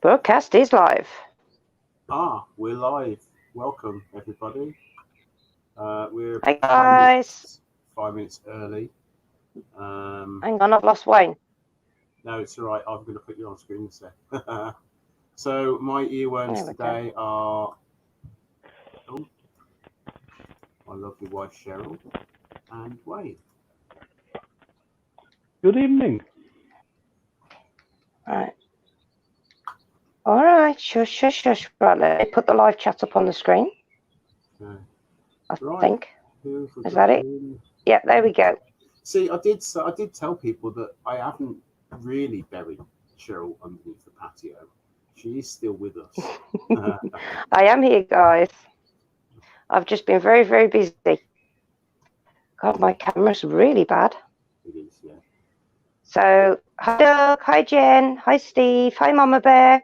Broadcast is live. We're live. Welcome, everybody. We're Hi, guys. 5 minutes early. Hang on, I've lost Wayne. No, it's all right. I'm going to put you on screen instead. So my earworms today are my lovely wife Cheryl and Wayne. Good evening. Right. All right. Shush. Right, let me put the live chat up on the screen. Okay. I think. Is that it? Yeah, there we go. See, I did tell people that I haven't really buried Cheryl underneath the patio. She is still with us. I am here, guys. I've just been very, very busy. God, my camera's really bad. It is, yeah. So, hi Doug, hi Jen, hi Steve, hi Mama Bear.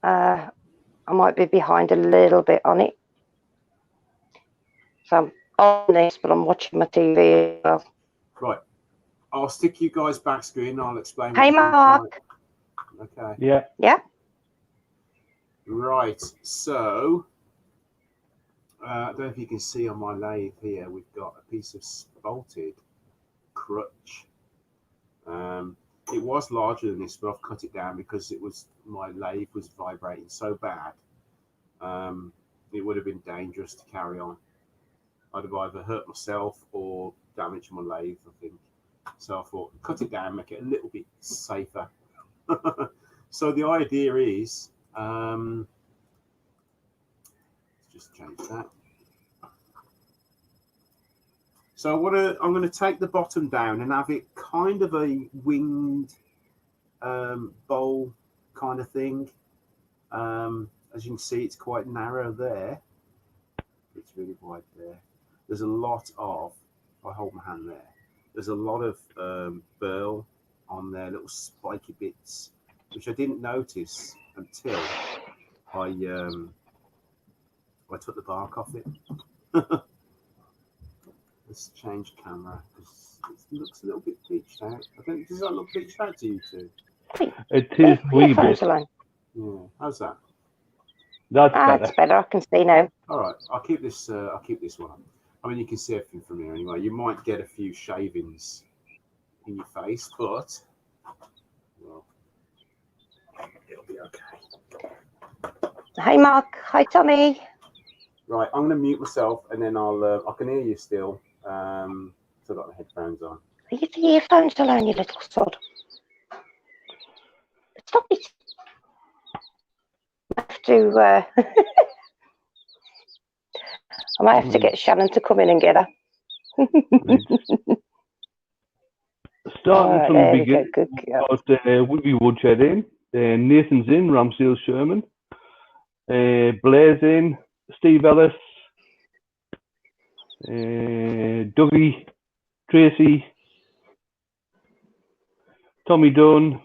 I might be behind a little bit on it. So I'm on this, but I'm watching my TV as well. Right. I'll stick you guys back screen. I'll explain. Hey, Mark. Okay. Yeah. Yeah. Right. So, I don't know if you can see on my lathe here, we've got a piece of spalted crutch. It was larger than this, but I've cut it down because my lathe was vibrating so bad. It would have been dangerous to carry on. I'd have either hurt myself or damaged my lathe, I think. So I thought, cut it down, make it a little bit safer. So the idea is, let's just change that. So I'm going to take the bottom down and have it kind of a winged bowl kind of thing. As you can see, it's quite narrow there. It's really wide there. There's a lot of, if I hold my hand there, there's a lot of burl on there, little spiky bits, which I didn't notice until I took the bark off it. Let's change camera because it looks a little bit bleached out. Does that look bleached out to you too? It is wee bit. Yeah. How's that? That's better. It's better. I can see now. All right. I'll keep this one. I mean, you can see everything from here anyway. You might get a few shavings in your face, but well, it'll be okay. Hey, Mark. Hi, Tommy. Right. I'm going to mute myself, and then I can hear you still. So I've got the headphones on. Leave the earphones alone, you little sod. Stop it. I have to. I might have to get Shannon to come in and get her. Starting from the beginning, got Wiggy Woodshed in, Nathan's in, Ramsdale Sherman, Blair's in, Steve Ellis, Dougie, Tracy, Tommy Dunn,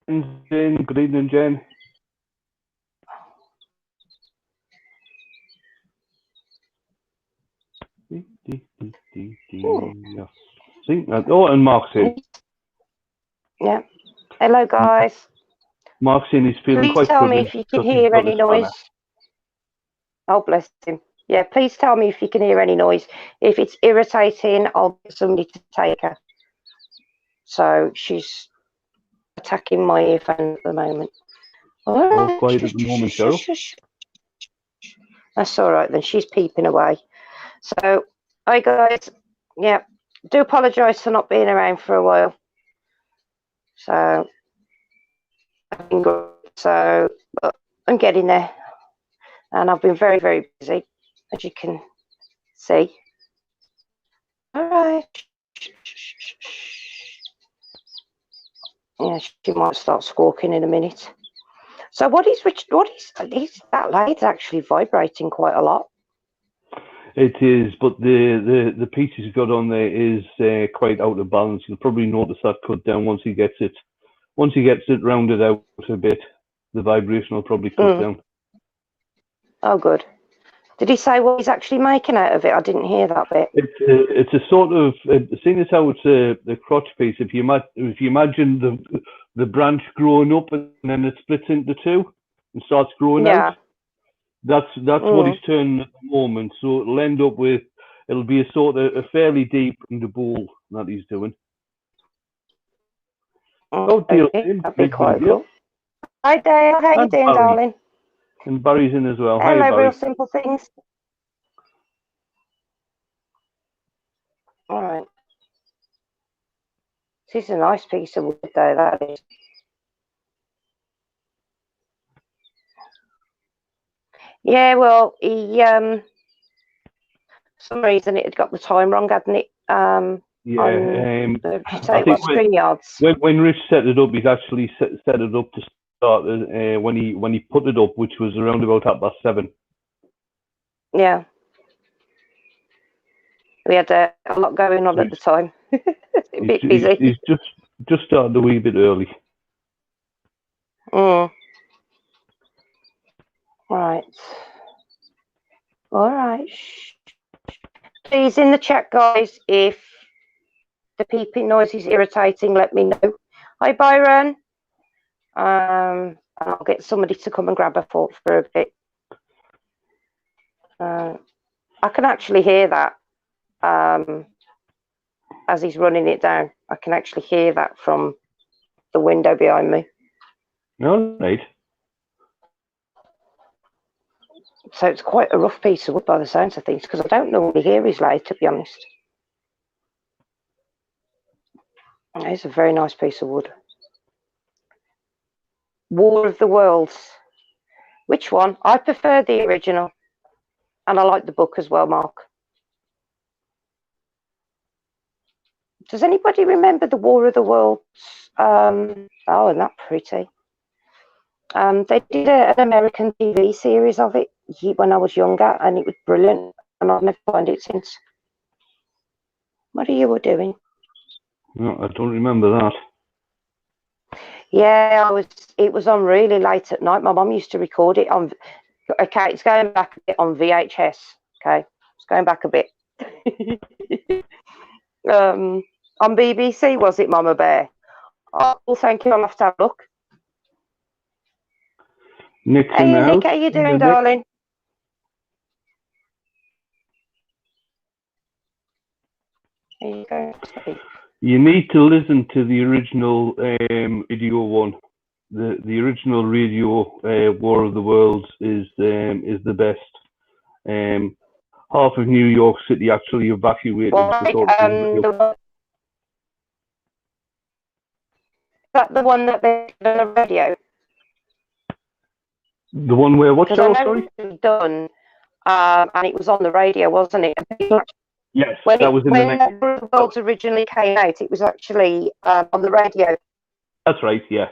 Jen. Good evening, Jen. Yes. See? And Mark's in. Yeah. Hello, guys. Mark's in. He's feeling quite good. Please tell me if you can hear any noise. Oh, bless him. Yeah, please tell me if you can hear any noise. If it's irritating, I'll get somebody to take her. So she's attacking my earphone at the moment. Oh, quiet at the moment, Cheryl. That's all right then. She's peeping away. So, hi guys. Yeah, do apologise for not being around for a while. So, but I'm getting there, and I've been very, very busy, as you can see. All right. Yeah, she might start squawking in a minute. So, what is that light actually vibrating quite a lot? It is, but the piece he's got on there is quite out of balance. You'll probably notice that cut down once he gets it rounded out a bit. The vibration will probably cut down. Oh, good. Did he say what he's actually making out of it? I didn't hear that bit. It's a sort of, seeing as how it's the crotch piece. If you imagine the branch growing up and then it splits into two and starts growing out. That's what he's turning at the moment. So it'll be a sort of a fairly deep in the bowl that he's doing. Okay, that'd be quite cool. Hi Dale, how you doing, darling? And Barry's in as well. Hello, Hi, Barry. Real Simple Things. All right. This is a nice piece of wood, though. That is. Yeah, well, he for some reason it had got the time wrong, hadn't it? I think when Rich set it up, he's actually set it up to start when he put it up, which was around about 7:30. Yeah, we had a lot going on at the time. A bit busy. He's just started a wee bit early. Right. All right. Please, in the chat, guys, if the peeping noise is irritating, let me know. Hi, Byron. And I'll get somebody to come and grab a fork for a bit. I can actually hear that as he's running it down. I can actually hear that from the window behind me. All right. So it's quite a rough piece of wood by the sounds of things, because I don't normally hear his lathe, to be honest. It's a very nice piece of wood. War of the Worlds. Which one? I prefer the original. And I like the book as well, Mark. Does anybody remember the War of the Worlds? Oh, isn't that pretty? They did an American TV series of it when I was younger, and it was brilliant, and I've never found it since. What are you doing? No, I don't remember that. Yeah, it was on really late at night. My mum used to record it on. Okay, it's going back a bit on VHS. Okay, it's going back a bit. On BBC, was it, Mama Bear? Oh, well, thank you. I'll have to have a look. Nick, hey, Nick, how you doing, darling? Are you going to sleep? You need to listen to the original video one. The original radio War of the Worlds is the best. Half of New York City actually evacuated. Is that the one that they did on the radio? The one where what show? Sorry. It was done, and it was on the radio, wasn't it? Yes, that was in when the Worlds originally came out. It was actually on the radio. That's right. Yeah.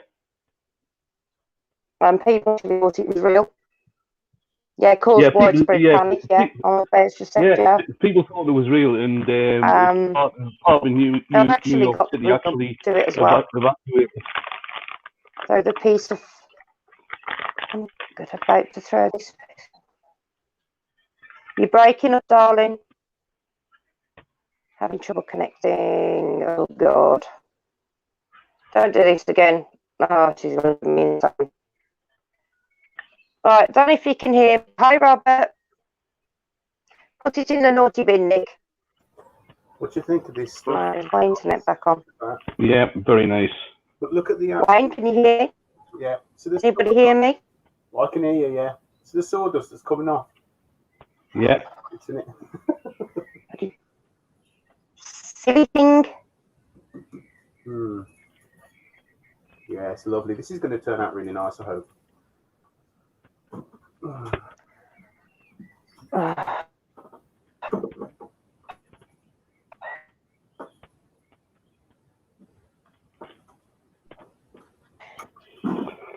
And people thought it was real. Yeah, caused widespread panic. Yeah, on the Bears just said, yeah. People thought it was real, and part of New York City actually do it as well. Evacuated. So the piece of I'm about to throw this. You're breaking up, darling. Having trouble connecting. Oh God! Don't do this again. Oh, she's going to mean something. Right, don't know if you can hear. Hi, Robert. Put it in the naughty bin, Nick. What do you think of this stuff? My internet back on. Yeah, very nice. But look at the. Wayne, can you hear me? Yeah. So anybody hear me? Well, I can hear you. Yeah. So the sawdust that's coming off. Yeah. It's in it. Silly thing. Yeah, it's lovely. This is going to turn out really nice, I hope.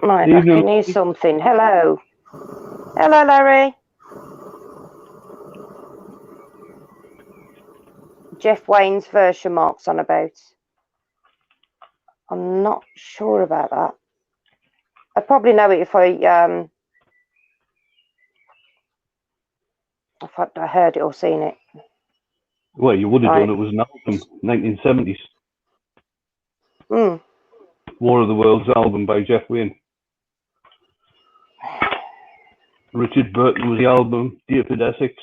Right, I can hear something. Hello. Hello, Larry. Jeff Wayne's version Mark's on about. I'm not sure about that. I'd probably know it if I I heard it or seen it. Well, you would have Right. done. It was an album, 1970s. Mm. War of the Worlds album by Jeff Wayne. Richard Burton was the album. David Essex.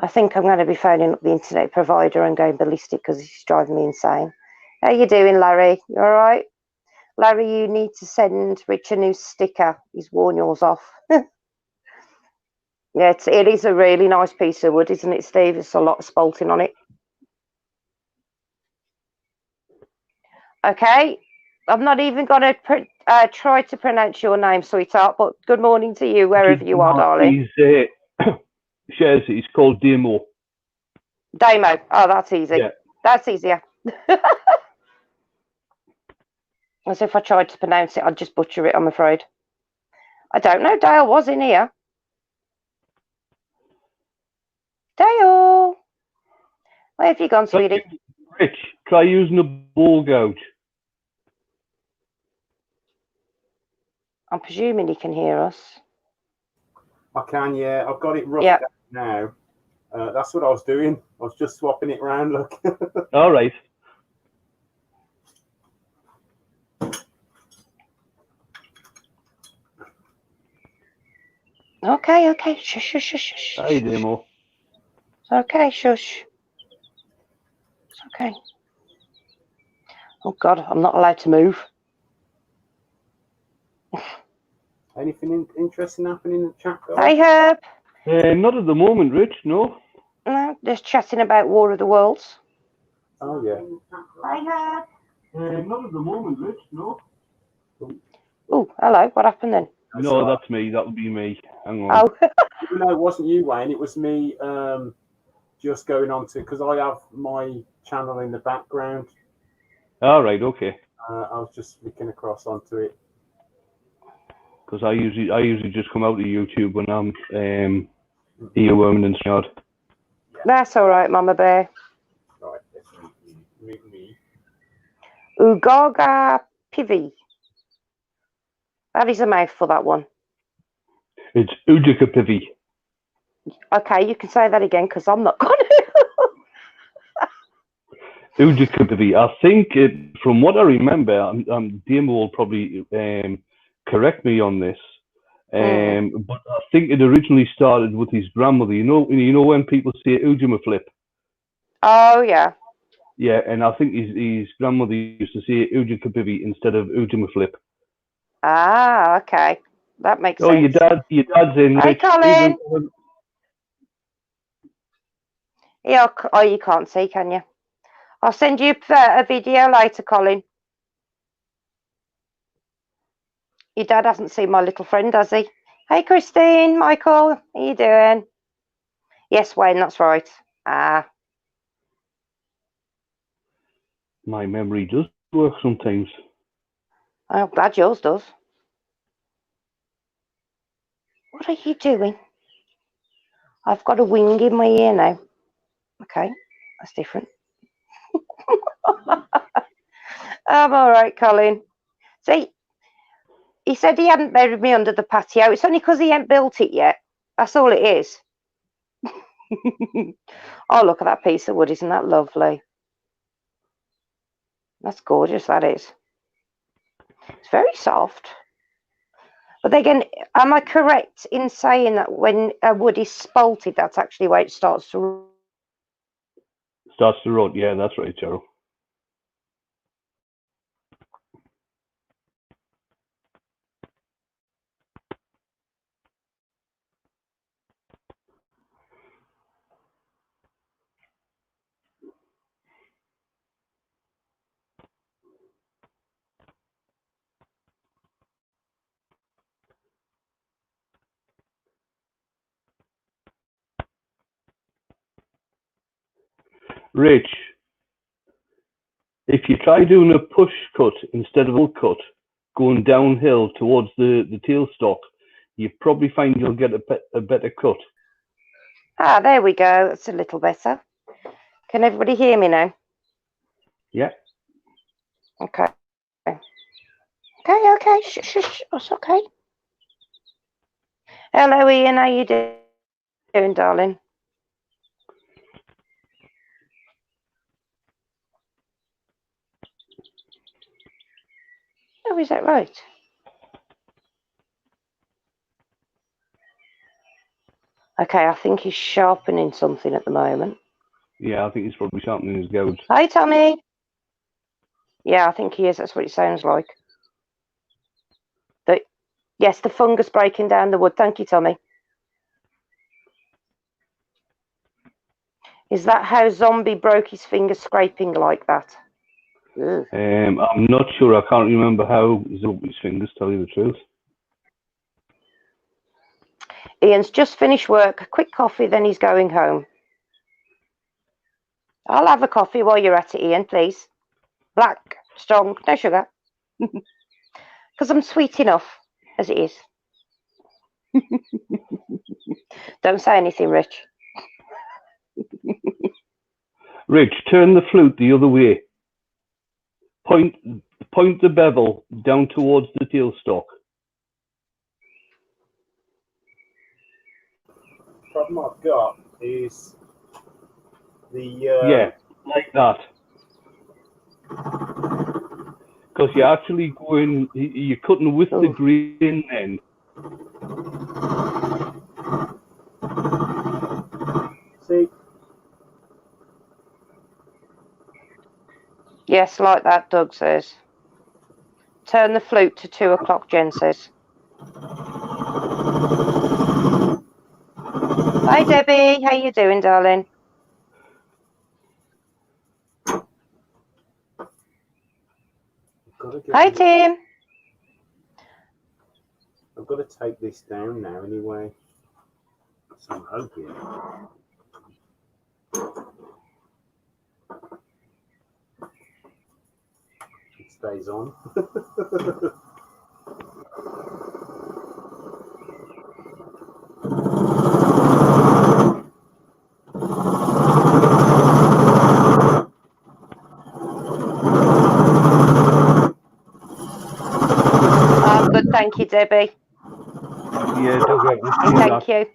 I think I'm going to be phoning up the internet provider and going ballistic because it's driving me insane. How you doing, Larry? You all right? Larry, you need to send Rich a new sticker. He's worn yours off. Yeah, it is a really nice piece of wood, isn't it, Steve? It's a lot of spalting on it. Okay, I'm not even going to try to pronounce your name, sweetheart, but good morning to you, wherever you are, darling. He's shares it. He's called Demo. Damo. Oh, that's easy. Yeah. That's easier. As if I tried to pronounce it, I'd just butcher it, I'm afraid. I don't know. Dale was in here. Dale. Where have you gone, sweetie? Rich, try using a ball gouge. I'm presuming he can hear us. I can, yeah. I've got it roughed Yep. out now. That's what I was doing. I was just swapping it around, look. All right. Okay, okay. Shush, shush, shush, shush. Hi, Demo. It's okay, shush. It's okay. Oh, God, I'm not allowed to move. Anything interesting happening in the chat, guys? Hey, Herb. Not at the moment, Rich. No. No, just chatting about War of the Worlds. Oh, yeah. Hey, Herb. Not at the moment, Rich. No. Oh, hello. What happened then? No, that's me. That'll be me. Hang on. Oh, No, it wasn't you, Wayne. It was me just going on to, because I have my channel in the background. All right. Okay. I was just flicking across onto it. Because I usually just come out of YouTube when I'm earworming and yard. that's all right, Mama Bear. Right, let's mute me. Ugaga Pivi. That is a mouthful, that one. It's Ujakapivi. Okay, you can say that again because I'm not going to. Ujakapivi. I think from what I remember, Demo will probably correct me on this. But I think it originally started with his grandmother. You know when people say Ujimaflip? Oh, yeah. Yeah, and I think his grandmother used to say Ujakapivi instead of Ujimaflip. Ah, okay. That makes sense. Oh, your dad's in. Hey, Rich. Colin. Yeah, oh, you can't see, can you? I'll send you a video later, Colin. Your dad hasn't seen my little friend, has he? Hey, Christine, Michael, how you doing? Yes, Wayne, that's right. Ah. My memory does work sometimes. I'm glad yours does. What are you doing? I've got a wing in my ear now. Okay, that's different. I'm all right, Colin. See, he said he hadn't buried me under the patio. It's only because he ain't built it yet. That's all it is. Oh, look at that piece of wood. Isn't that lovely? That's gorgeous, that is. It's very soft. But again, am I correct in saying that when a wood is spalted, that's actually where it starts to... Starts to rot. Yeah, that's right, Cheryl. Rich, if you try doing a push cut instead of a pull cut, going downhill towards the tailstock, you probably find you'll get a better cut. Ah, there we go. That's a little better. Can everybody hear me now? Yeah. Okay. Okay. Shush. That's okay. Hello, Ian. How you doing, darling? Oh, is that right? Okay, I think he's sharpening something at the moment. Yeah, I think he's probably sharpening his gouge. Hi, Tommy. Yeah, I think he is. That's what it sounds like. Yes, the fungus breaking down the wood. Thank you, Tommy. Is that how Zombie broke his finger scraping like that? Ugh. I'm not sure. I can't remember how Zombie's fingers, tell you the truth. Ian's just finished work. Quick coffee, then he's going home. I'll have a coffee while you're at it, Ian, please. Black, strong, no sugar. Because I'm sweet enough as it is. Don't say anything, Rich. Rich, turn the flute the other way. Point the bevel down towards the tailstock. The problem I've got is the yeah, like that. Because you're actually going, you're cutting with the grain then. See? Yes, like that, Doug says. Turn the flute to 2 o'clock, Jen says. Hi, Debbie. How you doing, darling? Hi, Tim. I've got to take this down now anyway. So I'm hoping it stays on. Good, thank you, Debbie. Yeah, thank you.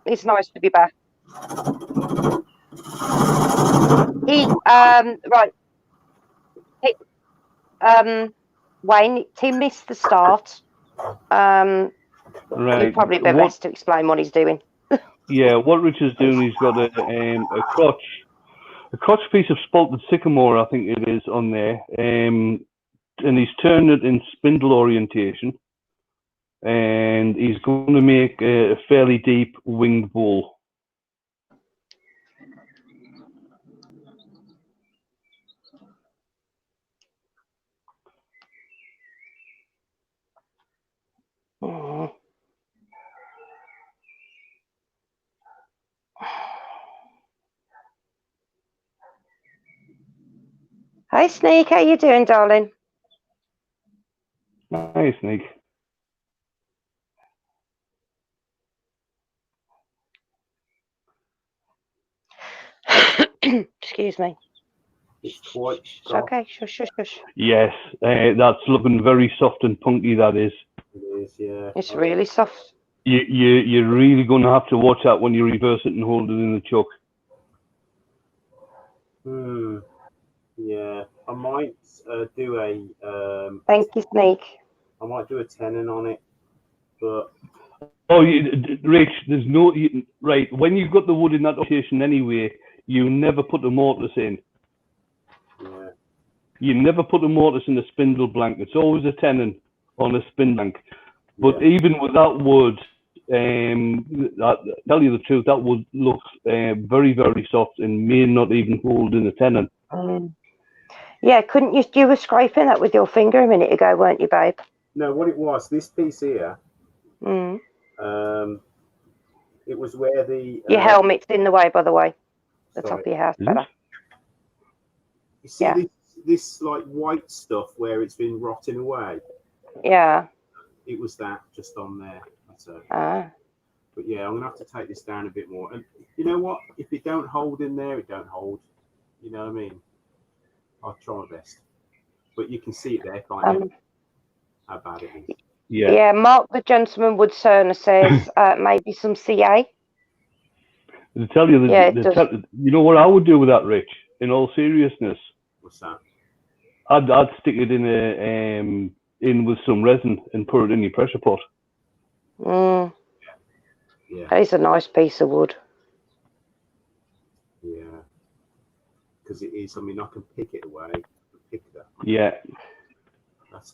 It's nice to be back. Right. Wayne, Tim missed the start. Right. You'd probably be best to explain what he's doing. Yeah, what Richard's doing, he's got a crotch piece of spalted sycamore, I think it is, on there, and he's turned it in spindle orientation, and he's going to make a fairly deep winged bowl. Oh. Hi, Snake. How you doing, darling? Hi, Snake. Excuse me. It's quite it's okay. Shush. Yes, that's looking very soft and punky, that is. It is, yeah. It's really soft. You're really going to have to watch out when you reverse it and hold it in the chuck. Yeah, I might do a. Thank you, Snake. I might do a tenon on it, but. Oh, Rich, there's no right. When you've got the wood in that rotation anyway, you never put the mortise in. Yeah. You never put the mortise in a spindle blank. It's always a tenon on a spin blank. But even with that wood, tell you the truth, that wood looks very, very soft and may not even hold in a tenon. Yeah, couldn't you were scraping that with your finger a minute ago, weren't you, babe? No, what it was, this piece here, it was where the... your helmet's in the way, by the way. The top of your house, better. You see this like white stuff where it's been rotting away? Yeah. It was that just on there. So. But yeah, I'm going to have to take this down a bit more. And you know what? If it don't hold in there, it don't hold. You know what I mean? I'll try my best. But you can see it there, can't you? How bad it is. Yeah. Yeah, Mark the Gentleman Wood Cerner says maybe some CA. To tell you, Yeah, it does. you know what I would do with that, Rich? In all seriousness, What's that? I'd stick it in with some resin and put it in your pressure pot. Yeah. That is a nice piece of wood. Yeah. Because it is. I mean, I can pick it away. Pick that. Yeah.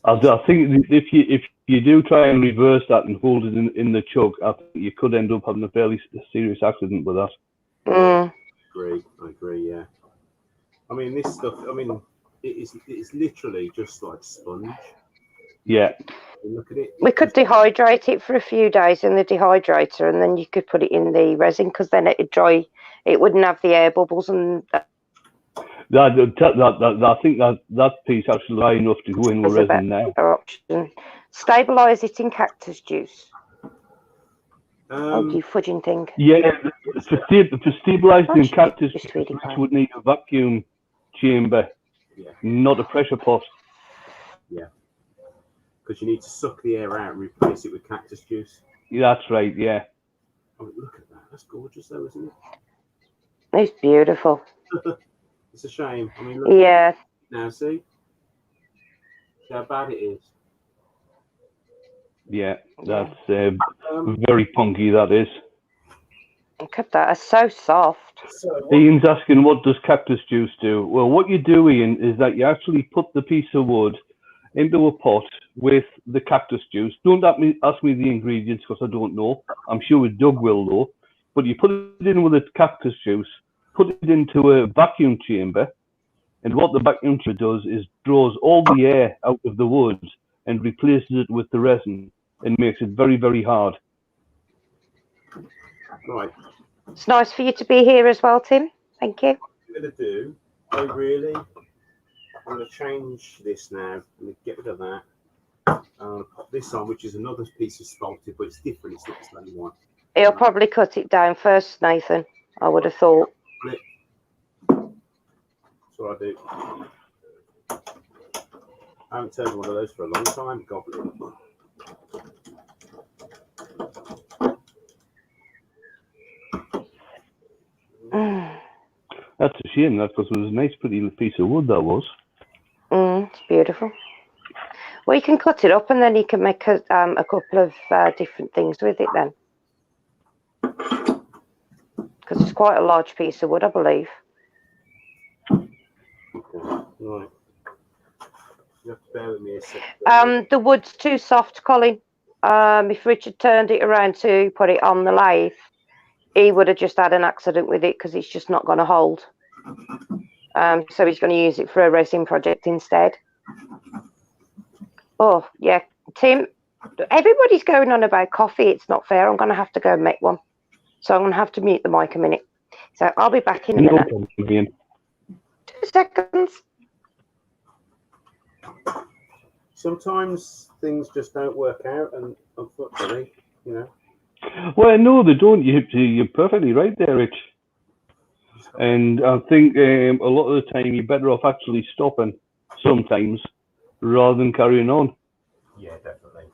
I think if you do try and reverse that and hold it in the chuck, I think you could end up having a fairly serious accident with that. I agree. Yeah. I mean, this stuff. I mean, it's literally just like sponge. Yeah. Look at it. We could dehydrate it for a few days in the dehydrator, and then you could put it in the resin because then it'd dry. It wouldn't have the air bubbles and. I think that piece actually high enough to go in with resin now. Option. Stabilize it in cactus juice. You fudging thing. Yeah, for stabilizing in cactus juice, which would need a vacuum chamber, not a pressure pot. Yeah, because you need to suck the air out and replace it with cactus juice. Yeah, that's right. Yeah. Oh, look at that. That's gorgeous, though, isn't it? It's beautiful. It's a shame. I mean, look. Now, see how bad it is. Yeah, that's very punky. That is. Look at that. It's so soft. Ian's asking, what does cactus juice do? Well, what you do, Ian, is that you actually put the piece of wood into a pot with the cactus juice. Don't ask me the ingredients because I don't know. I'm sure Doug will though. But you put it in with the cactus juice, put it into a vacuum chamber, and what the vacuum chamber does is draws all the air out of the wood and replaces it with the resin and makes it very, very hard. Right. It's nice for you to be here as well, Tim. Thank you. What I'm going to do, I'm going to change this now. I'm going to get rid of that. Put this on, which is another piece of spalted, but it's different. It's not the same one. He'll probably cut it down first, Nathan. I would have thought. That's what I do. I haven't turned one of those for a long time. Goblin. That's a shame, that, because it was a nice, pretty piece of wood, that was. It's beautiful. Well, you can cut it up and then you can make a couple of different things with it then. Because it's quite a large piece of wood, I believe. Okay, right. You have to bear with me a second. The wood's too soft, Colin. If Richard turned it around to put it on the lathe, he would have just had an accident with it because it's just not going to hold. So he's going to use it for a resin project instead. Oh, yeah. Tim, everybody's going on about coffee. It's not fair. I'm going to have to go and make one. So I'm going to have to mute the mic a minute. So I'll be back in a minute. 2 seconds. Sometimes things just don't work out, and unfortunately, you know. Well, no, they don't. You're perfectly right there, Rich. And I think a lot of the time you're better off actually stopping sometimes rather than carrying on. Yeah, definitely.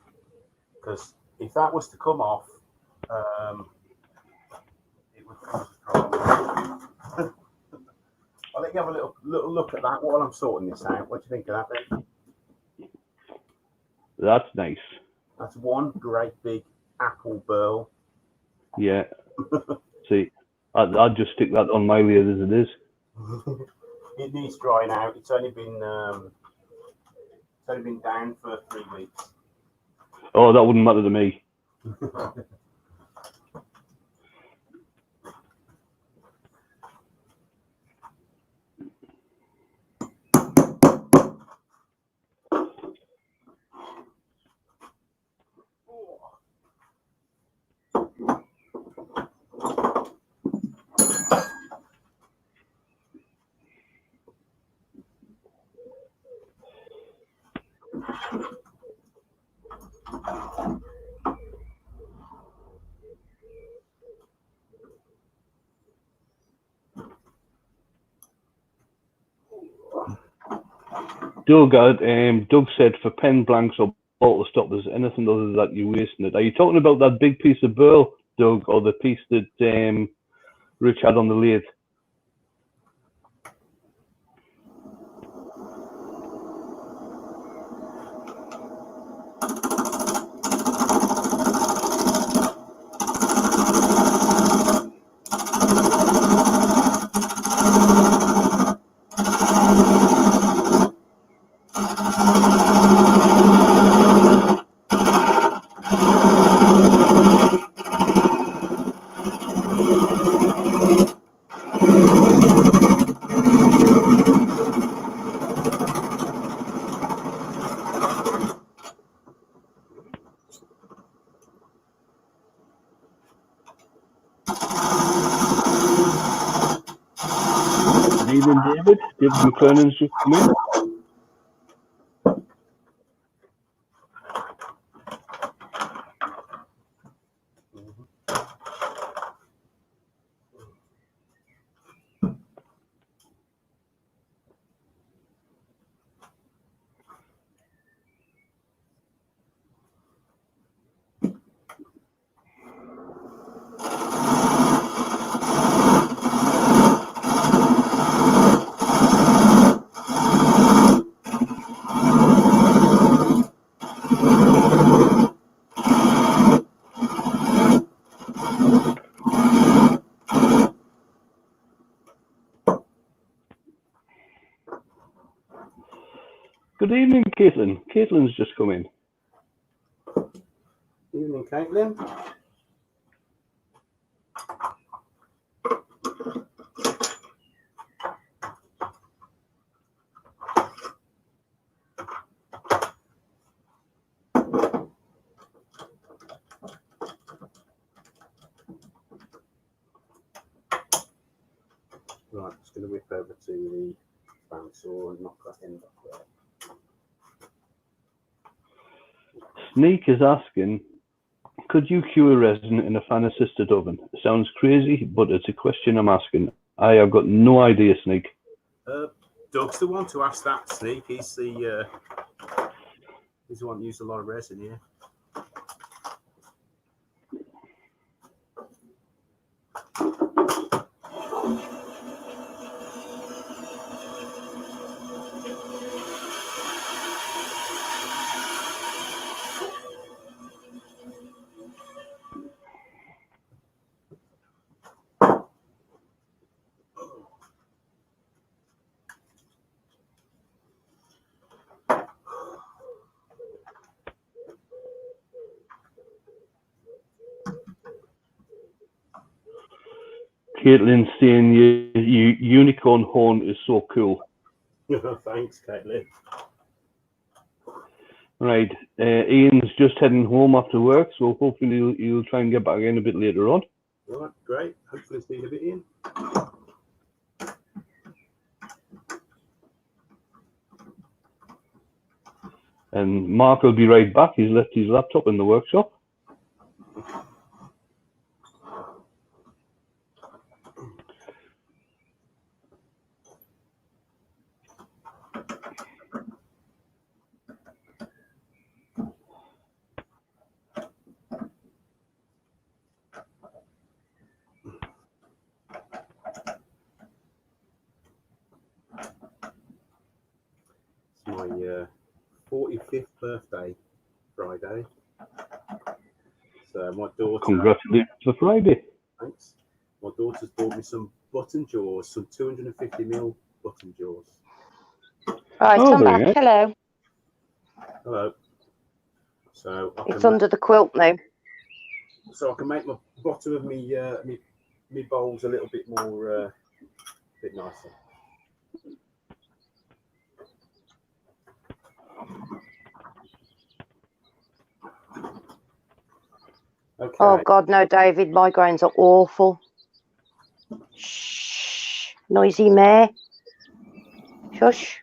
Because if that was to come off, it would cause a problem. I'll let you have a little look at that while I'm sorting this out. What do you think of that, then? That's nice. That's one great big apple burl. Yeah. See, I'd just stick that on my lathe as it is. It needs drying out. It's only been down for 3 weeks. Oh, that wouldn't matter to me. Doug said for pen blanks or bottle stoppers, anything other than that, you're wasting it. Are you talking about that big piece of burl, Doug, or the piece that Rich had on the lathe? Good evening, David. David McLernan's just come in. Good evening, Caitlin. Caitlin's just come in. Evening, Caitlin. Right, just going to whip over to the bandsaw and knock that end off there. Sneak is asking, could you cure resin in a fan-assisted oven? It sounds crazy, but it's a question I'm asking. I have got no idea, Sneak. Doug's the one to ask that, Sneak. He's the one who used a lot of resin here. Caitlin's saying your unicorn horn is so cool. Thanks, Caitlin. Right, Ian's just heading home after work, so hopefully he'll try and get back in a bit later on. Right, great. Hopefully it's been a bit in. And Mark will be right back. He's left his laptop in the workshop. It's my 45th birthday Friday. So my daughter. Congratulations for Friday. Thanks. My daughter's bought me some button jaws, some 250mm button jaws. Right, Oh, I'm very back. nice. Hello. Hello. So I It's can under the quilt now. so I can make my bottom of me me bowls a little bit more bit nicer. Okay. Oh God, no, David. Migraines are awful. Shh, noisy mare. Shush.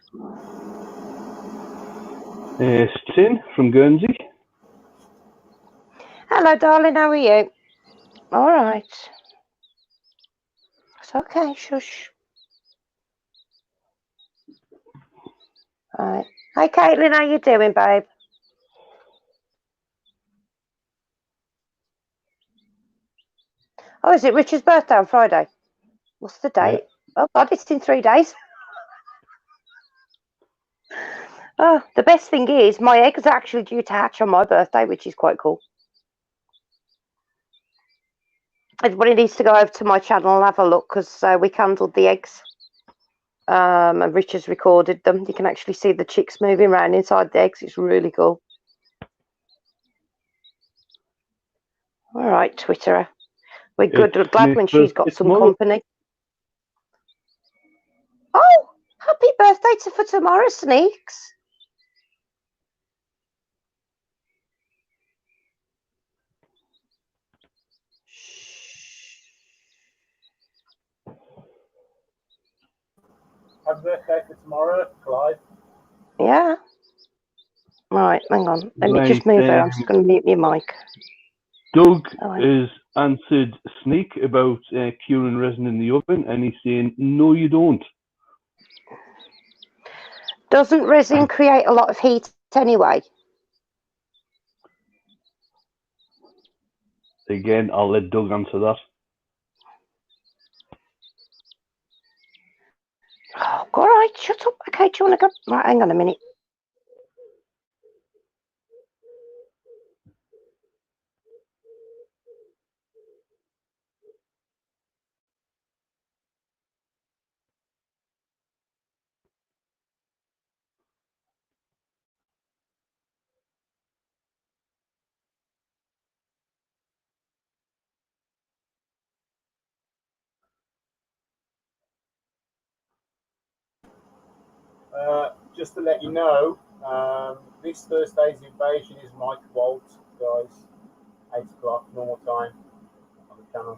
Sin from Guernsey. Hello, darling. How are you? All right. It's okay. Shush. Right. Hi, Caitlin. How you doing, babe? Oh, is it Richard's birthday on Friday? What's the date? Yeah. Oh, God, it's in 3 days. Oh, the best thing is my eggs are actually due to hatch on my birthday, which is quite cool. Everybody needs to go over to my channel and have a look because we candled the eggs. And Richard's recorded them. You can actually see the chicks moving around inside the eggs. It's really cool. All right, Twitterer. We're good. We're glad when she's got some company. Oh, happy birthday for tomorrow, Sneaks. Happy birthday for tomorrow, Clive. Yeah. Right, hang on. Let me just move her. I'm just going to mute your mic. Doug has answered Sneak about curing resin in the oven, and he's saying, no, you don't. Doesn't resin create a lot of heat anyway? Again, I'll let Doug answer that. Oh, all right, shut up. Okay, do you want to go? Right, hang on a minute. Just to let you know, this Thursday's invasion is Mike Walt, guys. 8 o'clock, normal time on the channel.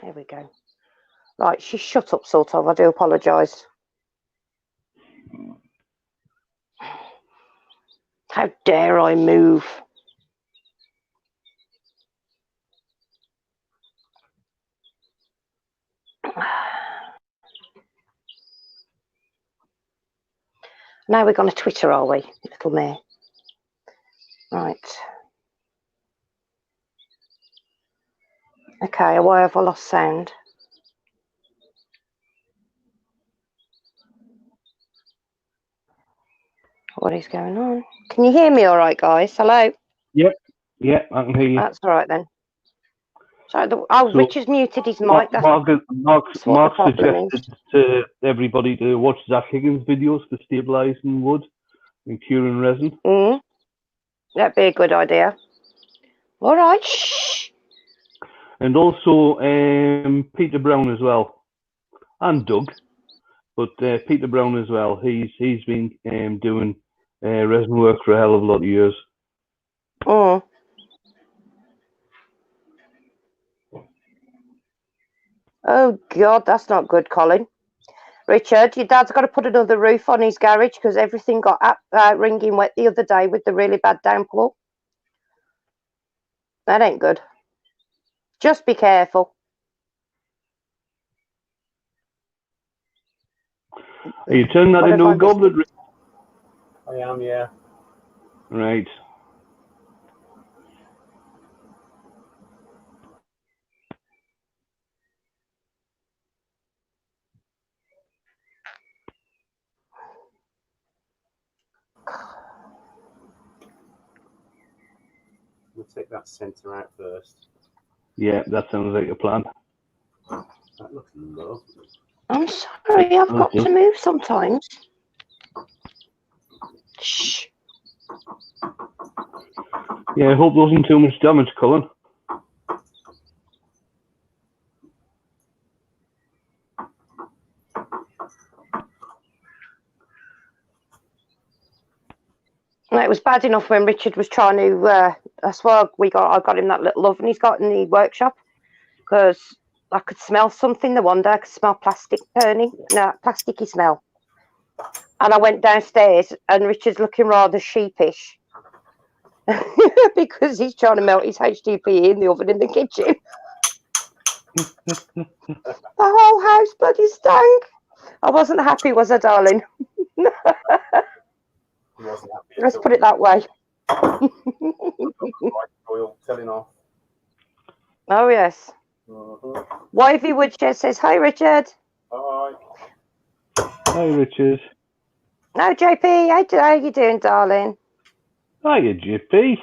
There we go. Right, she's shut up, sort of. I do apologise. How dare I move? Now we're going to Twitter, are we, little mare? Right. Okay, why have I lost sound? What is going on? Can you hear me all right, guys? Hello? Yep. Yeah, I can hear you. That's all right then. So, Richard's muted his mic. Mark suggested to everybody to watch Zach Higgins' videos for stabilising wood and curing resin. That'd be a good idea. All right. Shh. And also Peter Brown as well, and Doug, but Peter Brown as well. He's been doing resin work for a hell of a lot of years. Oh God, that's not good, Colin. Richard, your dad's got to put another roof on his garage because everything got ringing wet the other day with the really bad downpour. That ain't good. Just be careful. Are you turning that into a goblet? I am, yeah. Right. We'll take that centre out first. Yeah, that sounds like a plan. That looks lovely. I'm sorry, I've got to move sometimes. Shh. Yeah, I hope there wasn't too much damage, Colin. It was bad enough when Richard was trying to. That's why I got him that little oven he's got in the workshop because I could smell something. The one day I could smell plastic burning, plasticky smell. And I went downstairs, and Richard's looking rather sheepish. because he's trying to melt his HDPE in the oven in the kitchen. The whole house bloody stank. I wasn't happy, was I, darling? He wasn't happy at Let's all. put it that way. Oil telling off. Oh, yes. Wivey Woodshed says, hi, Richard. Hi. Hi, Richard. No, JP, how you doing, darling? Hiya, JP.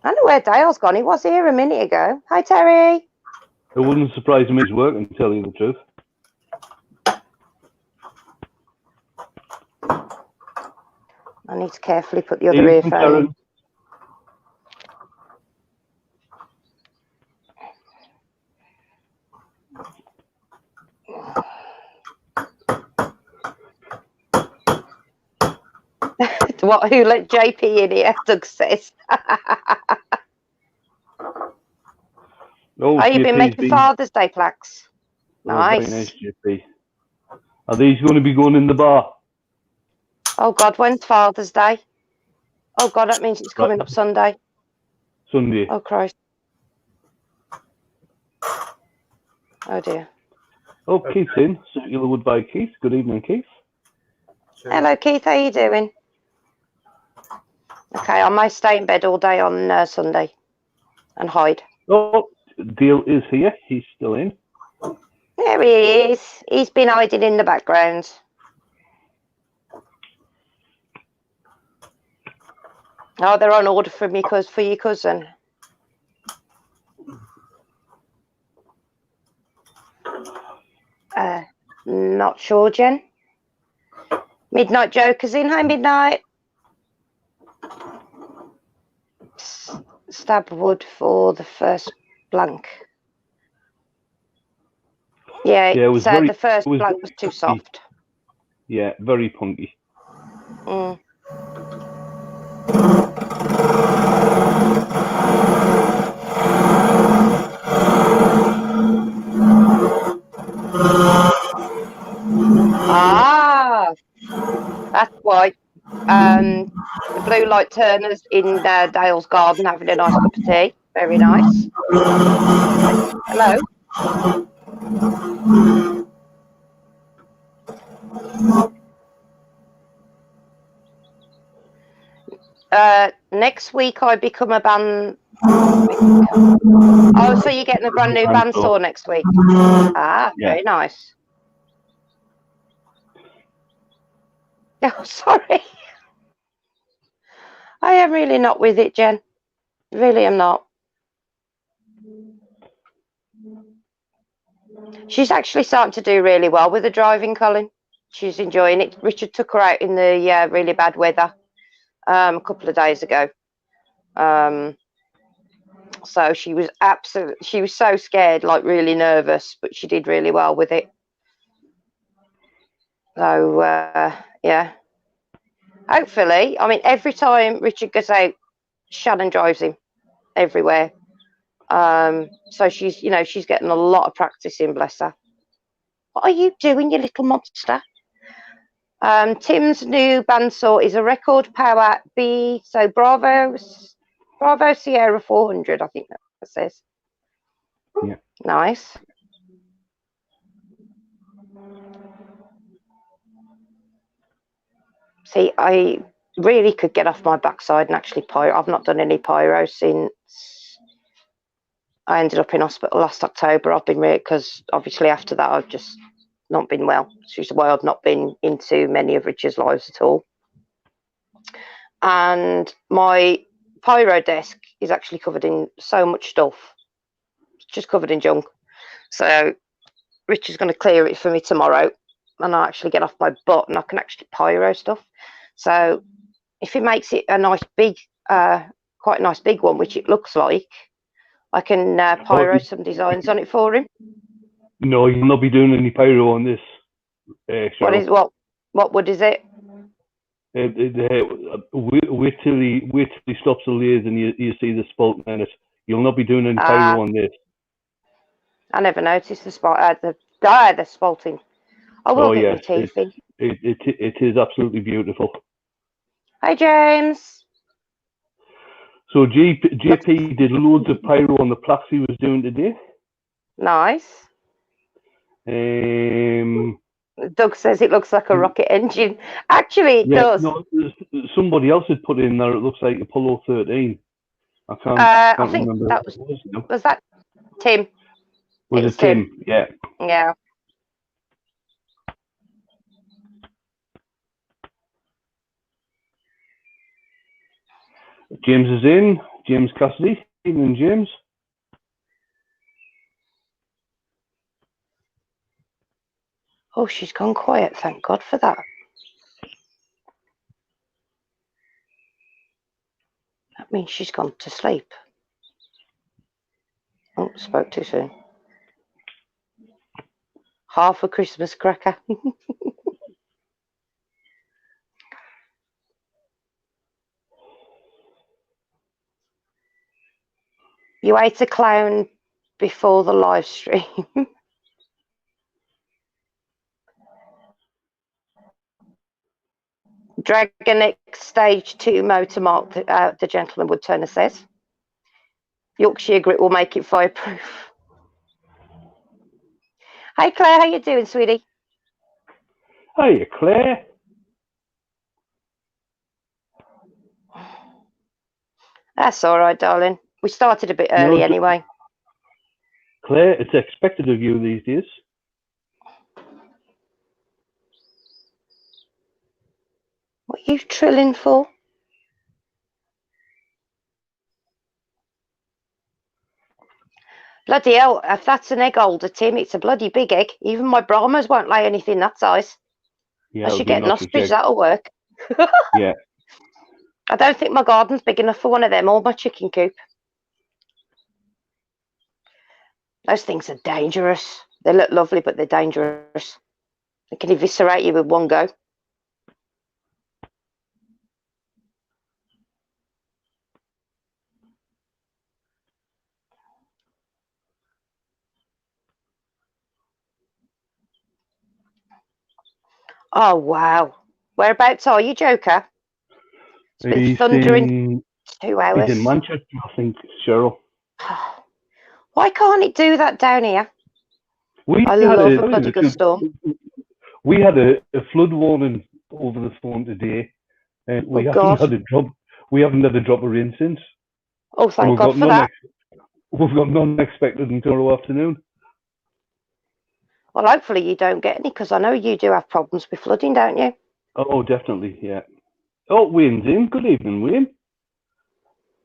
I don't know where Dale's gone. He was here a minute ago. Hi, Terry. It wouldn't surprise me he's working, to tell you the truth. I need to carefully put the other earphone in. What? Who let JP in here? Doug says. Oh, you've been making Father's Day plaques. Nice. Very nice, JP. Are these going to be going in the bar? Oh, God, when's Father's Day? Oh, God, that means it's coming up Sunday. Sunday. Oh, Christ. Oh, dear. Oh, Keith's in. Circular Wood by Keith. Good evening, Keith. Hello, Keith. How you doing? Okay, I might stay in bed all day on Sunday and hide. Oh, Dale is here. He's still in. There he is. He's been hiding in the background. Oh, they're on order for me for your cousin. Not sure, Jen. Midnight Joker's in. Hi, Midnight. Stab wood for the first blank. Yeah, it was the first blank was too soft. Yeah, very punky. Mm. Ah, that's why. The blue light turners in Dale's garden having a nice cup of tea. Very nice. Hello. Next week I become a band. Oh, so you're getting a brand new bandsaw next week? Ah, yeah. Very nice. Oh, sorry. I am really not with it, Jen. Really am not. She's actually starting to do really well with the driving, Colin. She's enjoying it. Richard took her out in the really bad weather a couple of days ago. So she was so scared, like really nervous, but she did really well with it. So, yeah. Hopefully, I mean, every time Richard goes out, Shannon drives him everywhere. So she's getting a lot of practice in, bless her. What are you doing, you little monster? Tim's new bandsaw is a record power Bravo Sierra 400, I think that says. Yeah. Nice. See, I really could get off my backside and actually pyro. I've not done any pyro since I ended up in hospital last October. I've been because obviously after that I've just not been well, which is why I've not been into many of Richard's lives at all. And my pyro desk is actually covered in so much stuff. It's just covered in junk. So Richard's going to clear it for me tomorrow, and I'll actually get off my butt and I can actually pyro stuff. So if it makes it a nice big, quite a nice big one, which it looks like, I can pyro some designs on it for him. No, you'll not be doing any pyro on this. What wood is it? Wait till he stops the lathe and you see the spalting in it. You'll not be doing any pyro on this. I never noticed the spalting. I will get my teeth in. It is absolutely beautiful. Hi, James. So JP did loads of pyro on the plaques he was doing today. Nice. Doug says it looks like a rocket engine. Actually, it does. No, somebody else had put in there. It looks like Apollo 13. I can't I think remember that what it was now. was that Tim. Was it Tim? Yeah. Yeah. James is in. James Cassidy. Evening, James. Oh, she's gone quiet. Thank God for that. That means she's gone to sleep. Oh, spoke too soon. Half a Christmas cracker. You ate a clown before the live stream. Dragon X Stage 2 motor mark, the gentleman would Turner says. Yorkshire grit will make it fireproof. Hi Claire, how you doing, sweetie? Hiya, Claire. That's all right, darling. We started a bit early anyway. Claire, it's expected of you these days. What are you trilling for? Bloody hell, if that's an egg holder, Tim, it's a bloody big egg. Even my Brahmas won't lay anything that size. Yeah, I should get an ostrich, egg. that'll work. Yeah. I don't think my garden's big enough for one of them or my chicken coop. Those things are dangerous. They look lovely, but they're dangerous. They can eviscerate you with one go. Oh, wow. Whereabouts are you, Joker? It's been thundering 2 hours. He's in Manchester, I think, Cheryl. Why can't it do that down here? I love a bloody good storm. We had a flood warning over the phone today, and we haven't had a drop of rain since. Oh, thank God for that. We've got none expected until tomorrow afternoon. Well, hopefully you don't get any, because I know you do have problems with flooding, don't you? Oh, definitely, yeah. Oh, Wayne's in. Good evening, Wayne.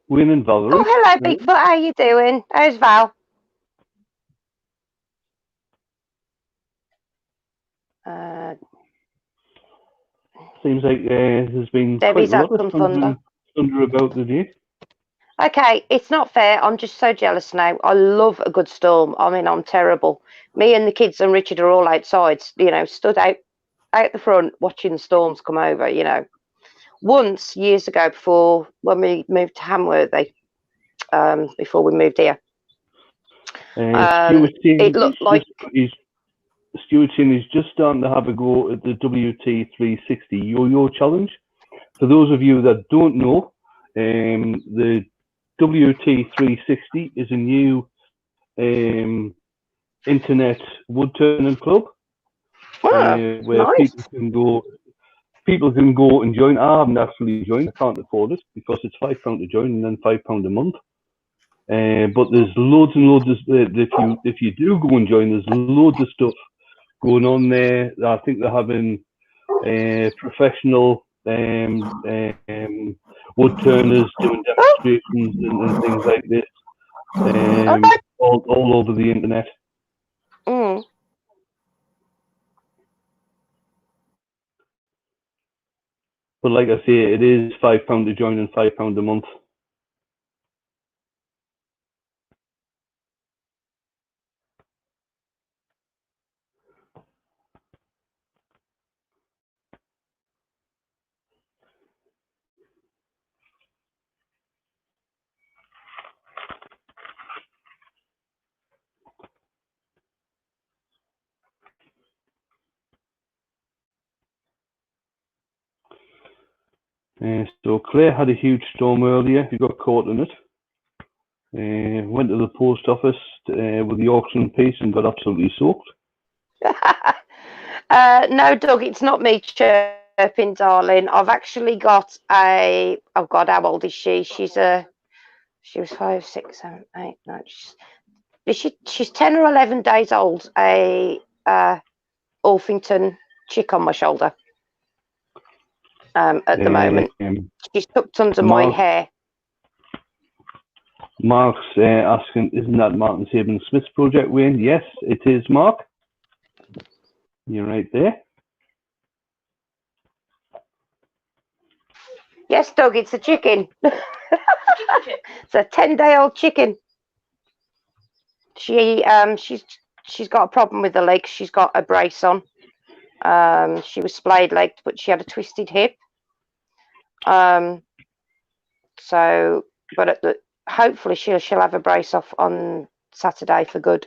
Wayne and Valerie. Oh, hello, Bigfoot. How you doing? How's Val? Seems like there's been Debbie's quite a lot had of some thunder about today. Okay, it's not fair. I'm just so jealous now. I love a good storm. I mean, I'm terrible. Me and the kids and Richard are all outside, stood out the front watching the storms come over, Once, years ago, before when we moved to Hamworthy, before we moved here, it looked like... Stuart Chin is just starting to have a go at the WT360 Yo-Yo Challenge. For those of you that don't know, the WT360 is a new internet wood turning club where nice. people can go and join. I haven't actually joined. I can't afford it because it's £5 to join and then £5 a month. But there's loads and loads of if you do go and join, there's loads of stuff going on there. I think they're having professional wood turners doing demonstrations and things like this all over the internet. Mm. But like I say, it is £5 to join and £5 a month. So Claire had a huge storm earlier. You got caught in it. Went to the post office with the auction piece and got absolutely soaked. No, Doug, it's not me chirping, darling. I've actually got a. Oh God, how old is she? She was 5, 6, 7, 8, 9. She's 10 or 11 days old. A Orpington chick on my shoulder. At the moment, she's tucked under my hair. Mark's asking, isn't that Martin Saban Smith's project, Wayne? Yes, it is, Mark. You're right there. Yes, Doug, it's a chicken. It's a 10-day-old chicken. She's got a problem with the legs. She's got a brace on. She was splayed legged, but she had a twisted hip. So, but hopefully she'll have a brace off on Saturday for good.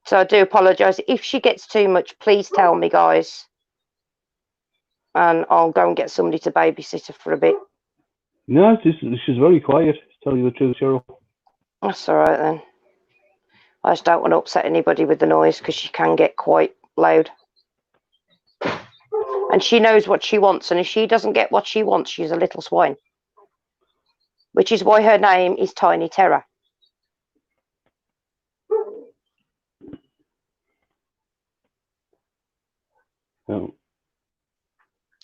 So I do apologise. If she gets too much, please tell me, guys. And I'll go and get somebody to babysit her for a bit. No, she's very quiet, to tell you the truth, Cheryl. That's all right then. I just don't want to upset anybody with the noise because she can get quite loud. And she knows what she wants. And if she doesn't get what she wants, she's a little swine. Which is why her name is Tiny Terror.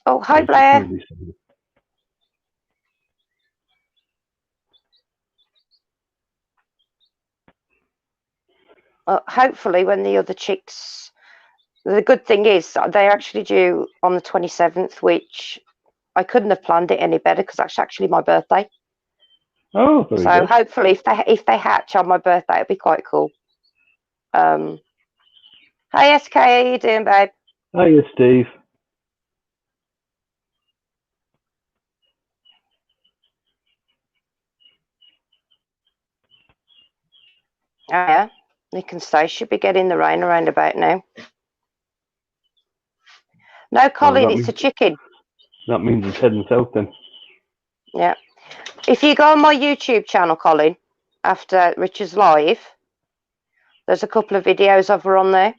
Oh, hi, Blair. Hopefully when the other chicks... The good thing is they're actually due on the 27th, which I couldn't have planned it any better because that's actually my birthday. Oh, very so good. Hopefully if they hatch on my birthday, it'll be quite cool. Hi, SK, how you doing, babe? Hiya, Steve. Oh, yeah. Nick and Stay should be getting the rain around about now. No, Colin, it's a chicken. That means it's heading south then. Yeah. If you go on my YouTube channel, Colin, after Richard's live, there's a couple of videos of her on there.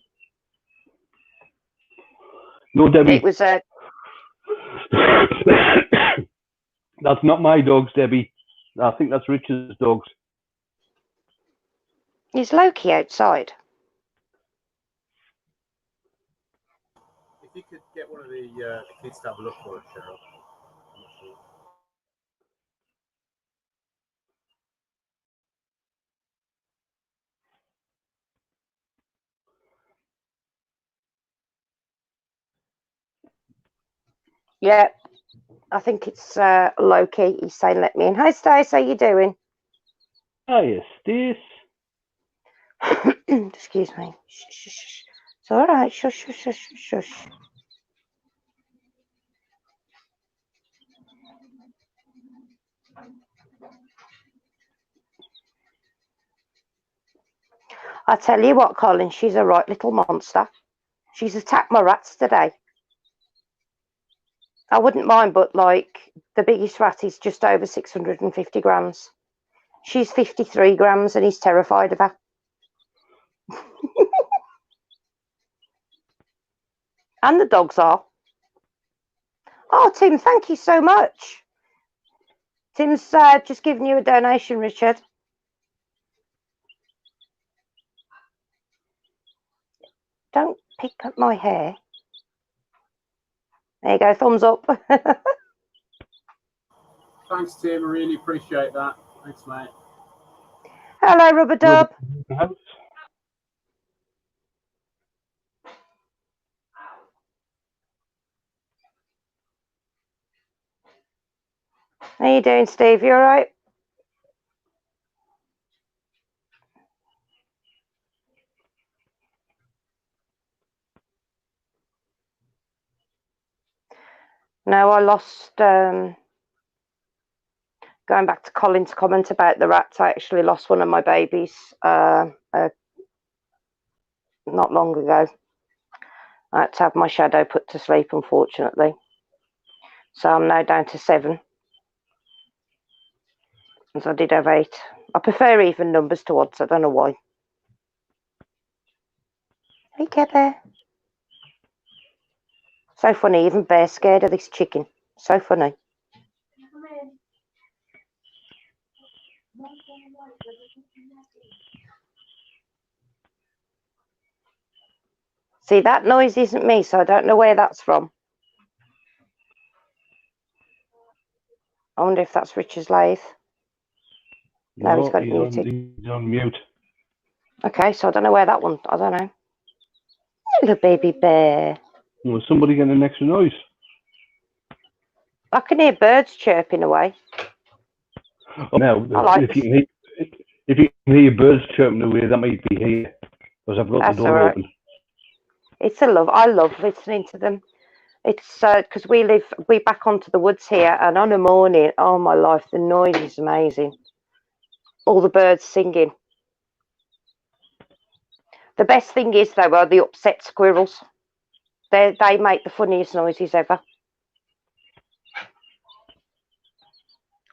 No, Debbie. It was a... That's not my dogs, Debbie. I think that's Richard's dogs. Is Loki outside? If you could get one of the kids to have a look for it, Cheryl. Yeah, I think it's Loki. He's saying let me in. Hi, Stace, how you doing? Hiya, Stace. Excuse me. Shh, shh, shh. It's all right. Shush, shush, shush, shush. I tell you what, Colin, she's a right little monster. She's attacked my rats today. I wouldn't mind, but like the biggest rat is just over 650 grams. She's 53 grams and he's terrified of her. And the dogs are. Oh, Tim, thank you so much. Tim's just giving you a donation, Richard. Don't pick up my hair. There you go, thumbs up. Thanks, Tim. I really appreciate that. Thanks, mate. Hello, Rubber Dub. How you doing, Steve? You all right? No, I lost, going back to Colin's comment about the rats, I actually lost one of my babies not long ago. I had to have my shadow put to sleep, unfortunately. So I'm now down to 7. As I did have 8. I prefer even numbers to odds. I don't know why. Hey, Care Bear. So funny. Even Bear's scared of this chicken. So funny. See, that noise isn't me, so I don't know where that's from. I wonder if that's Richard's lathe. No, he's got it muted. He's on mute. Okay, so I don't know where that one. I don't know. Hello, baby bear. Was somebody getting an extra noise? I can hear birds chirping away. Oh, now, like if you can hear birds chirping away, that might be here because I've got That's the door all right. open. It's a love. I love listening to them. It's because we back onto the woods here, and on a morning, oh my life, the noise is amazing. All the birds singing. The best thing is though are the upset squirrels. They make the funniest noises ever.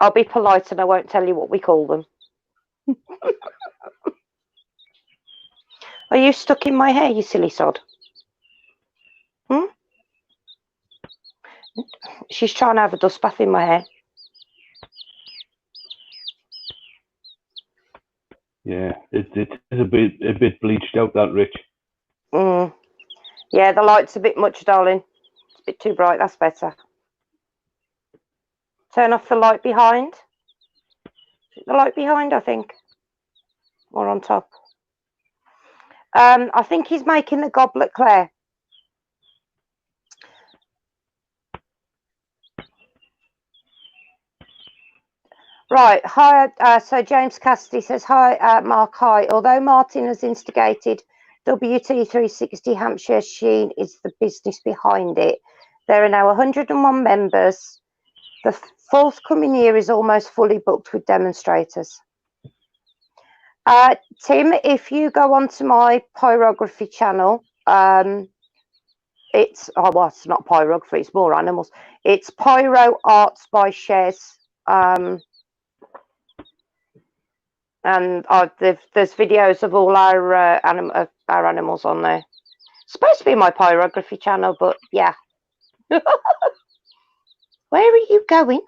I'll be polite and I won't tell you what we call them. Are you stuck in my hair, you silly sod? She's trying to have a dust bath in my hair. Yeah, it is a bit bleached out, that, Rich. Yeah, the light's a bit much, darling. It's a bit too bright. That's better. Turn off the light behind. The light behind, I think. Or on top. I think he's making the goblet, Claire. Right. Hi. So James Cassidy says, hi, Mark, hi. Although Martin has instigated WT360 Hampshire, Sheen is the business behind it. There are now 101 members. The forthcoming year is almost fully booked with demonstrators. Tim, if you go onto my pyrography channel, it's not pyrography, it's more animals. It's Pyro Arts by Shez. And there's videos of all our animals on there. It's supposed to be my pyrography channel, but yeah. Where are you going?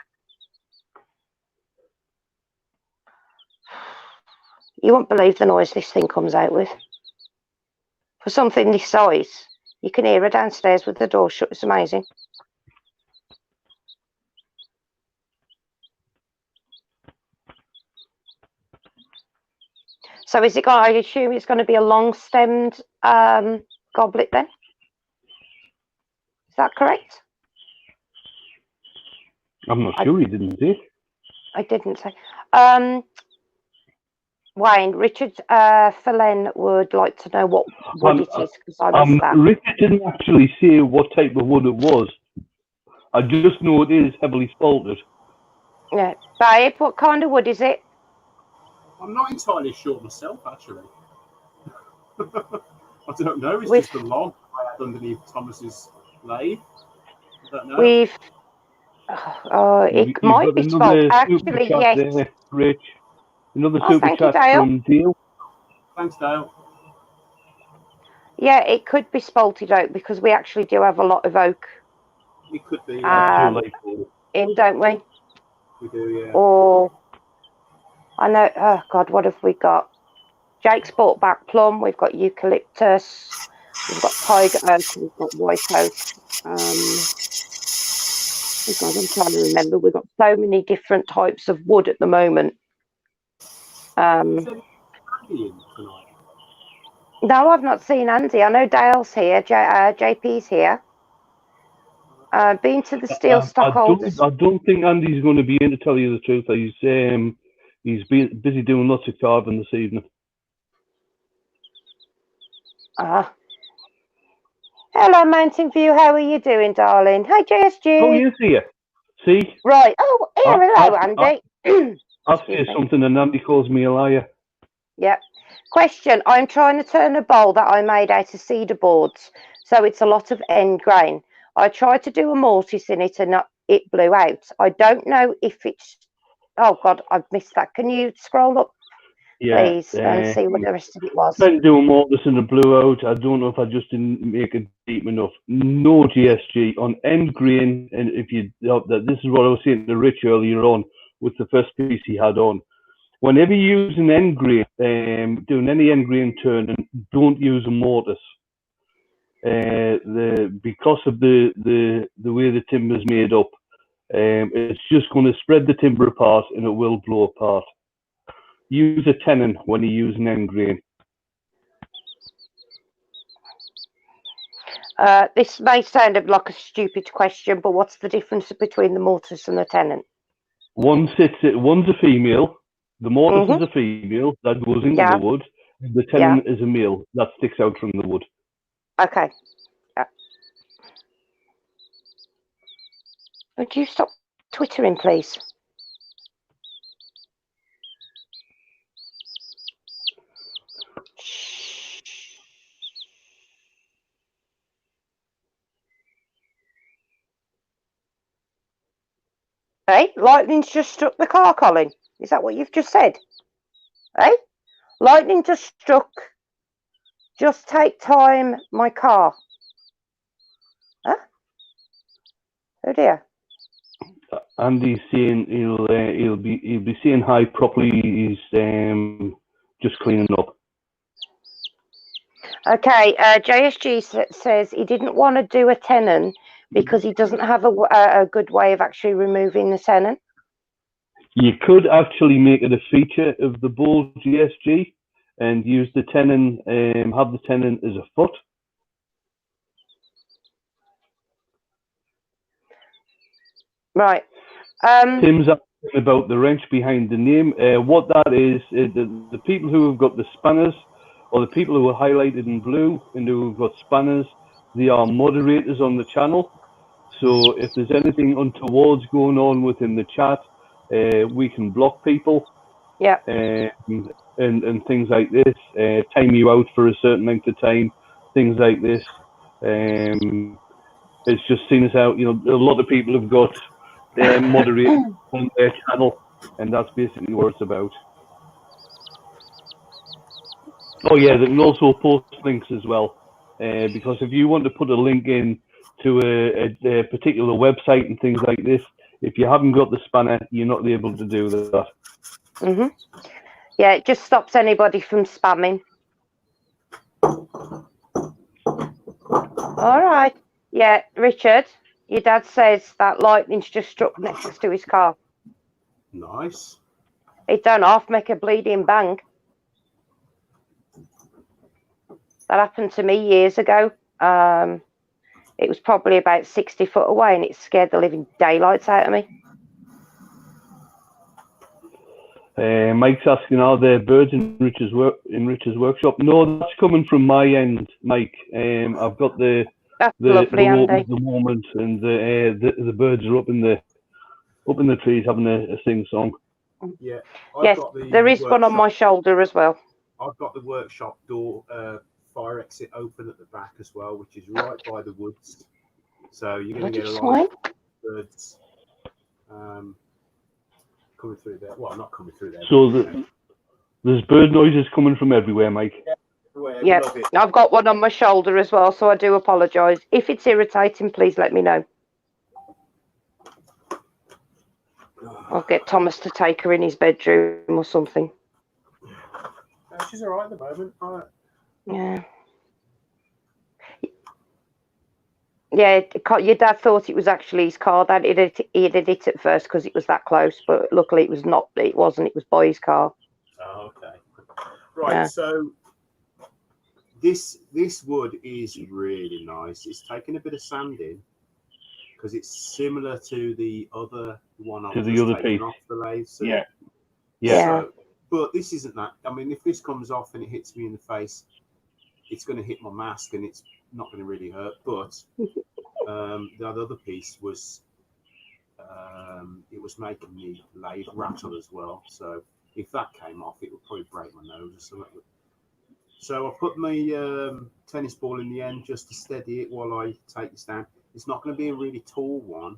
You won't believe the noise this thing comes out with. For something this size, you can hear her downstairs with the door shut. It's amazing. So is it? I assume it's going to be a long-stemmed goblet then. Is that correct? I'm not sure. He didn't say. I didn't say. Wayne, Richard Phelan would like to know what wood it is, because I missed that. Richard didn't actually say what type of wood it was. I just know it is heavily spalted. Yeah, babe, what kind of wood is it? I'm not entirely sure myself, actually. I don't know. It's just a log I had underneath Thomas's lathe. I don't know. It might be spelled. Actually, yes. There, Rich. Another super chat from Dale. Thanks, Dale. Yeah, it could be spalted oak because we actually do have a lot of oak. It could be. In, don't we? We do, yeah. Or I know. Oh God, what have we got? Jake's brought back plum. We've got eucalyptus. We've got tiger oak. We've got white oak. God, I'm trying to remember. We've got so many different types of wood at the moment. No, I've not seen Andy. I know Dale's here. JP's here. Been to the steel stockholders. I don't think Andy's going to be in, to tell you the truth. He's been busy doing lots of carving this evening. Hello, Mountain View. How are you doing, darling? Hi, JSG. Oh, yes, here. See? Right. Oh, hello, Andy. I'll say something and Andy calls me a liar. Yep. Question. I'm trying to turn a bowl that I made out of cedar boards, so it's a lot of end grain. I tried to do a mortise in it and it blew out. I don't know if it's. Oh God, I've missed that. Can you scroll up, please, and see what the rest of it was? Trying to do a mortise and a blew out. I don't know if I just didn't make it deep enough. No GSG on end grain, and if you this is what I was saying to Rich earlier on with the first piece he had on. Whenever you use an end grain, doing any end grain turning, don't use a mortise. Because of the way the timber is made up, it's just going to spread the timber apart and it will blow apart. Use a tenon when you use an end grain. This may sound like a stupid question, but what's the difference between the mortise and the tenon? One's a female. The mortise is a female that goes into the wood. The tenon is a male that sticks out from the wood. Okay. Would you stop twittering, please? Hey, lightning's just struck the car, Colin. Is that what you've just said? Hey, lightning just struck. Just take time, my car. Huh? Oh dear. Andy's saying he'll be seeing high properly. He's just cleaning up. Okay, JSG says he didn't want to do a tenon because he doesn't have a good way of actually removing the tenon. You could actually make it a feature of the bowl GSG and use the tenon, have the tenon as a foot. Right. Tim's asking about the wrench behind the name. What that is, the people who have got the spanners, or the people who are highlighted in blue and who have got spanners, they are moderators on the channel. So if there's anything untowards going on within the chat, we can block people. Yeah. And things like this, time you out for a certain length of time, things like this. It's just seen as how, a lot of people have got moderators on their channel, and that's basically what it's about. Oh yeah, they can also post links as well, because if you want to put a link in to a particular website and things like this, if you haven't got the spanner, you're not able to do that. Yeah, it just stops anybody from spamming. All right. Yeah, Richard, your dad says that lightning's just struck next to his car. Nice. It don't half make a bleeding bang. That happened to me years ago. It was probably about 60 foot away, and it scared the living daylights out of me. Mike's asking, are there birds in Rich's workshop? No, that's coming from my end, Mike. I've got the lovely, rope at the moment, and the birds are up in the trees having a sing song. Yeah. Yes, there is one on my shoulder as well. I've got the workshop door fire exit open at the back as well, which is right by the woods. So you're going to get a lot of birds coming through there. Well, not coming through there. So there's bird noises coming from everywhere, Mike. Yeah, I've got one on my shoulder as well, so I do apologise. If it's irritating, please let me know. I'll get Thomas to take her in his bedroom or something. She's all right at the moment. Yeah. Yeah, your dad thought it was actually his car. That he did it at first because it was that close, but luckily it was not. It wasn't. It was by his car. Oh, okay. Right. Yeah. So this wood is really nice. It's taken a bit of sanding because it's similar to the other one. To the other piece. Off the lathe. So, yeah. So, but this isn't that. I mean, if this comes off and it hits me in the face, it's going to hit my mask and it's not going to really hurt. But the other piece was it was making me lathe rattle as well. So if that came off, it would probably break my nose or something. So I put my tennis ball in the end just to steady it while I take this down. It's not going to be a really tall one,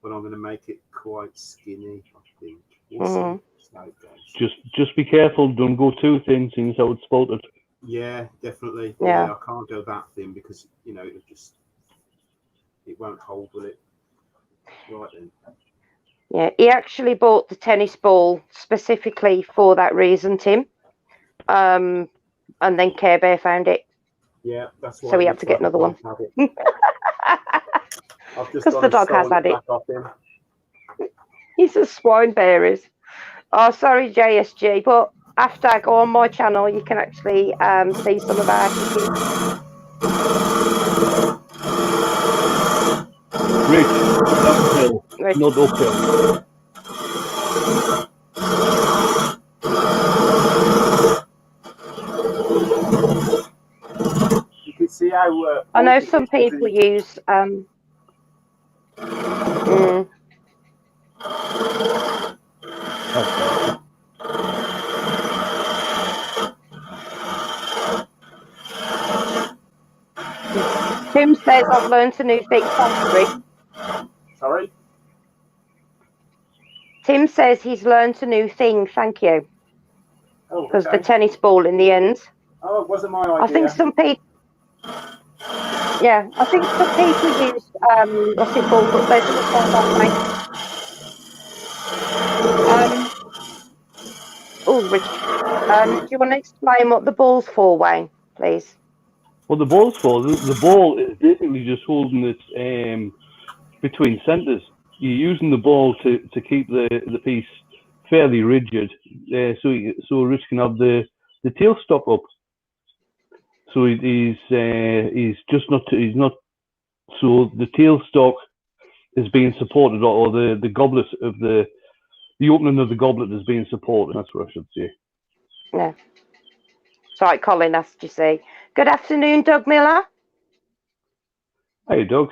but I'm going to make it quite skinny, I think. We'll see how it goes. Just be careful. Don't go too thin, since how it's spotted. Yeah, definitely. Yeah. I can't go that thin because it won't hold, will it? Right then. Yeah, he actually bought the tennis ball specifically for that reason, Tim. And then Care Bear found it. Yeah, that's why. So we have to get another one. Because the dog has had it. Off him. He's a swine bearers. Oh, sorry, JSG, but after go on my channel, you can actually see some of our chickens. Rich, downhill, not uphill. You can see how. I know some people use. Tim says I've learned a new thing. Sorry? Tim says he's learned a new thing. Thank you. Because the tennis ball in the end. Oh, it wasn't my idea. I think some people. Yeah, I think some people use what's it called? But there's a Rich. Do you want to explain what the ball's for, Wayne, please? Well, the ball's for the ball is basically just holding it between centres. You're using the ball to keep the piece fairly rigid, so Rich can have the tail stop up. So he's not. So the tail stock is being supported, or the goblet of the opening of the goblet is being supported. That's what I should say. Yeah. Sorry, Colin asked you say. Good afternoon, Doug Miller. Hey, Doug.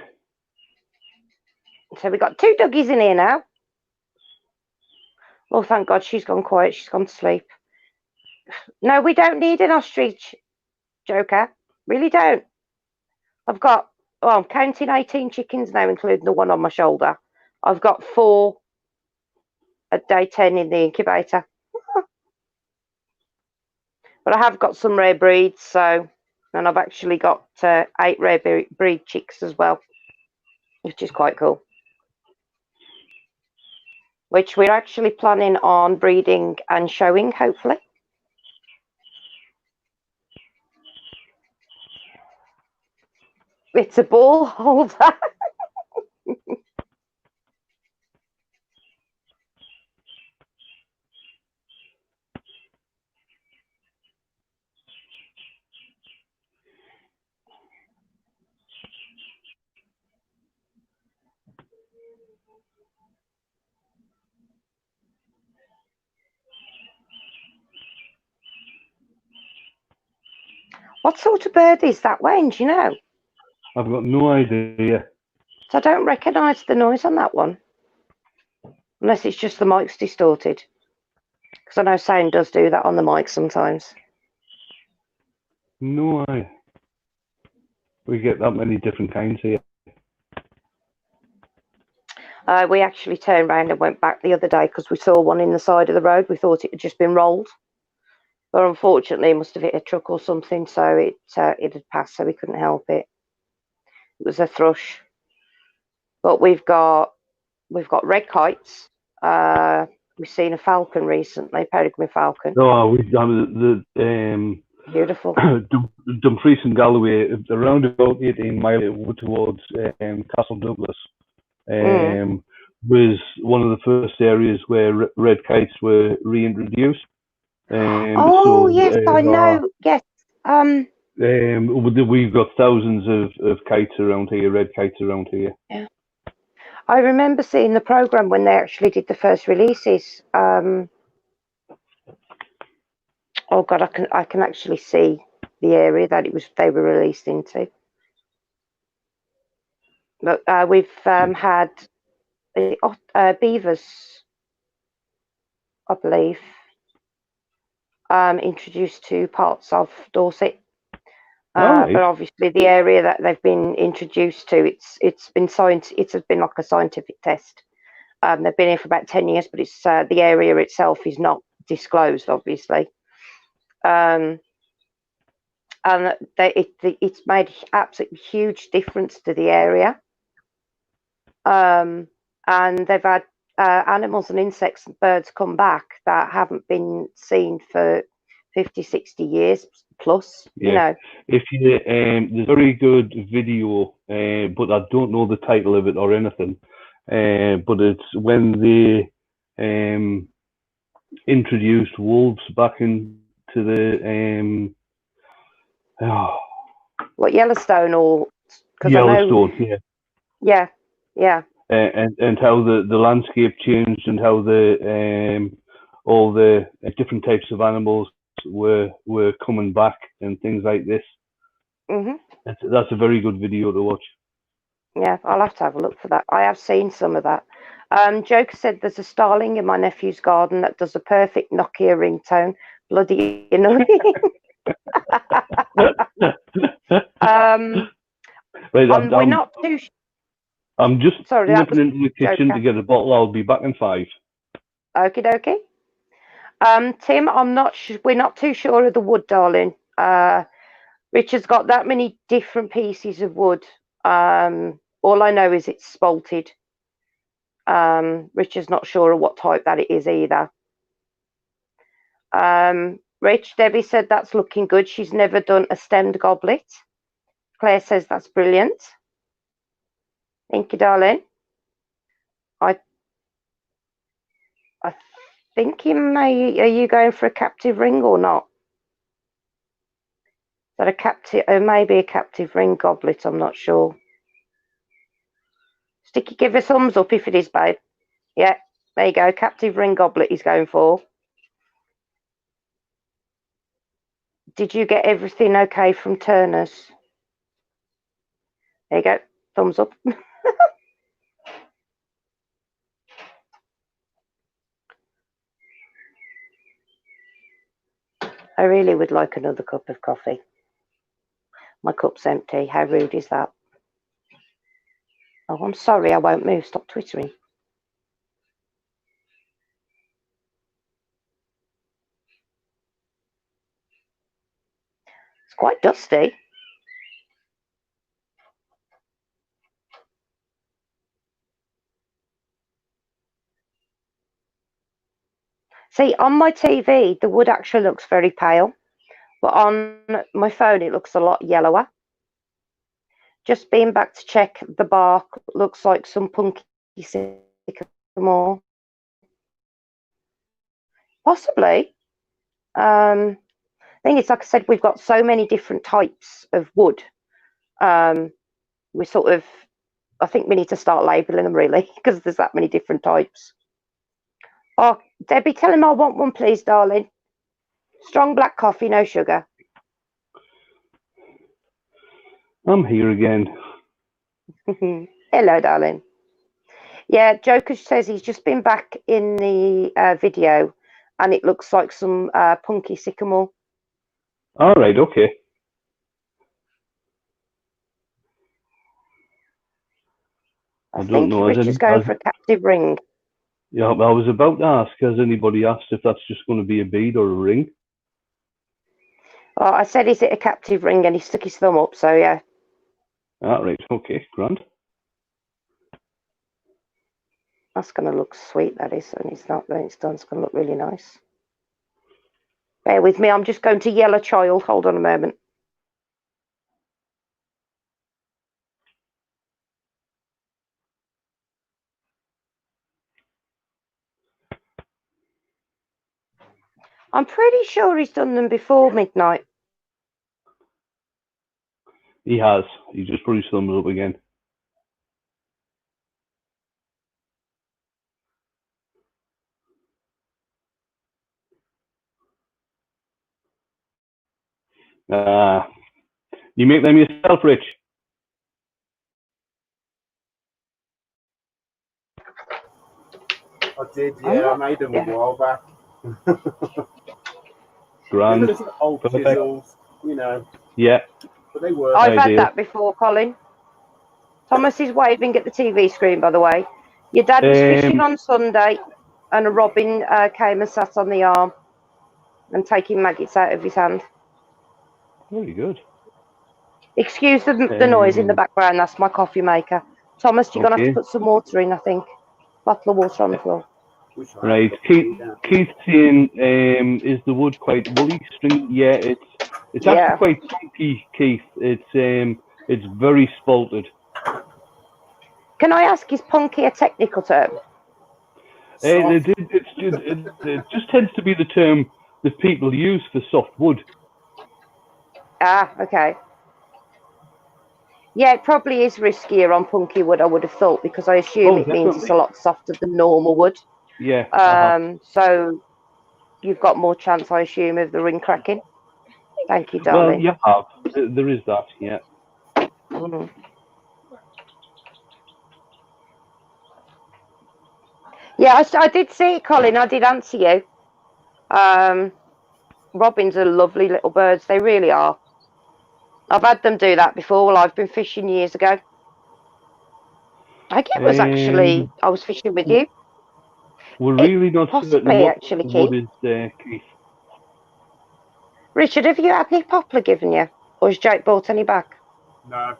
So we've got two doggies in here now. Oh, thank God she's gone quiet. She's gone to sleep. No, we don't need an ostrich, Joker. Really don't. I'm counting 18 chickens now, including the one on my shoulder. I've got 4 at day 10 in the incubator. But I have got some rare breeds, and I've actually got 8 rare breed chicks as well, which is quite cool. Which we're actually planning on breeding and showing, hopefully. It's a ball holder. What sort of bird is that, Wayne? Do you know? I've got no idea. So I don't recognise the noise on that one. Unless it's just the mic's distorted. Because I know sound does do that on the mic sometimes. No idea. We get that many different kinds here. We actually turned around and went back the other day because we saw one in the side of the road. We thought it had just been rolled. But unfortunately, it must have hit a truck or something, so it had passed, so we couldn't help it. It was a thrush. But we've got red kites. We've seen a falcon recently, peregrine falcon. Oh, we've done the beautiful. Dumfries and Galloway, around about 18 miles towards Castle Douglas, was one of the first areas where red kites were reintroduced. Yes, I know. Yes. We've got thousands of kites around here, red kites around here. Yeah. I remember seeing the program when they actually did the first releases. Oh God, I can actually see the area that they were released into. But we've had beavers, I believe, introduced to parts of Dorset. Right. But obviously the area that they've been introduced to, it's been like a scientific test. They've been here for about 10 years, but it's the area itself is not disclosed, obviously. And it's made absolutely huge difference to the area. And they've had animals and insects and birds come back that haven't been seen for 50, 60 years plus, Yeah. you know. If you there's a very good video, but I don't know the title of it or anything. But it's when they introduced wolves back into the What, Yellowstone or? Cause Yellowstone, yeah. Yeah. And how the landscape changed and how the all the different types of animals were coming back and things like this. Mhm. That's a very good video to watch. Yeah, I'll have to have a look for that. I have seen some of that. Joker said there's a starling in my nephew's garden that does a perfect Nokia ringtone. Bloody annoying. Right, we're not too. I'm just Sorry, nipping into the kitchen Joker. to get a bottle. I'll be back in 5. Okie dokie. Tim, we're not too sure of the wood, darling. Richard's got that many different pieces of wood. All I know is it's spalted. Richard's not sure of what type that it is either. Rich, Debbie said that's looking good. She's never done a stemmed goblet. Claire says that's brilliant. Thank you, darling. I think are you going for a captive ring or not? Is that a captive, maybe a captive ring goblet? I'm not sure. Sticky, give a thumbs up if it is, babe. Yeah, there you go. Captive ring goblet he's going for. Did you get everything okay from Turner's? There you go. Thumbs up. I really would like another cup of coffee. My cup's empty. How rude is that? Oh, I'm sorry. I won't move. Stop twittering. It's quite dusty. See, on my TV, the wood actually looks very pale, but on my phone, it looks a lot yellower. Just being back to check, the bark looks like some punky sycamore. Possibly. Thing is, like I said, we've got so many different types of wood. We sort of, I think we need to start labelling them really, because there's that many different types. Oh, Debbie, tell him I want one, please, darling. Strong black coffee, no sugar. I'm here again. Hello, darling. Yeah, Joker says he's just been back in the video, and it looks like some punky sycamore. All right, okay. I think Richard's going for a captive ring. Yeah, I was about to ask, has anybody asked if that's just going to be a bead or a ring? Well, I said, is it a captive ring? And he stuck his thumb up, so yeah. All right, okay, grand. That's going to look sweet, that is, and it's not, when it's done, it's going to look really nice. Bear with me, I'm just going to yell a child. Hold on a moment. I'm pretty sure he's done them before midnight. He has. He just put his thumbs up again. You make them yourself, Rich? I did, yeah. I made them a while back. Grand. Old chisels, you know. Yeah. but they were. I've had Ideal. that before, Colin. Thomas is waving at the TV screen, by the way. Your dad was fishing on Sunday, and a robin came and sat on the arm and taking maggots out of his hand. Very good. Excuse the noise in the background. That's my coffee maker. Thomas, you're going to have to put some water in, I think. Bottle of water on the floor. Right. Keith saying, is the wood quite woolly, stringy? Yeah, it's actually quite chunky, Keith. It's very spalted. Can I ask, is punky a technical term? It just tends to be the term that people use for soft wood. Ah, okay. Yeah, it probably is riskier on punky wood, I would have thought, because I assume it means it's a lot softer than normal wood. Yeah. So you've got more chance, I assume, of the ring cracking. Thank you, darling. Well, you have. There is that, yeah. Mm-hmm. Yeah, I did see it, Colin. I did answer you. Robins are lovely little birds. They really are. I've had them do that before. Well, I've been fishing years ago. I think it was actually, I was fishing with you. We're really not certain what actually, wood is there, Keith. Richard, have you had any poplar given you? Or has Jake brought any back? No.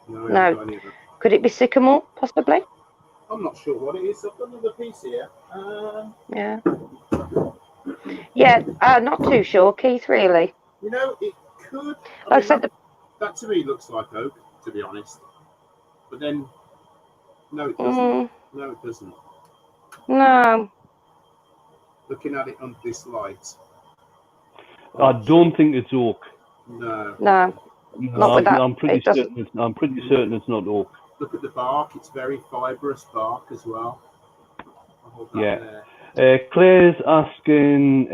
No. Could it be sycamore, possibly? I'm not sure what it is. I've got another piece here. Yeah. Yeah, not too sure, Keith, really. You know, it could. Like I said, that to me looks like oak, to be honest. But then, no, it doesn't. No, it doesn't. No. Looking at it under this light. I don't think it's oak. No. No. Not with that. I'm pretty certain it's not oak. Look at the bark. It's very fibrous bark as well. Yeah. Claire's asking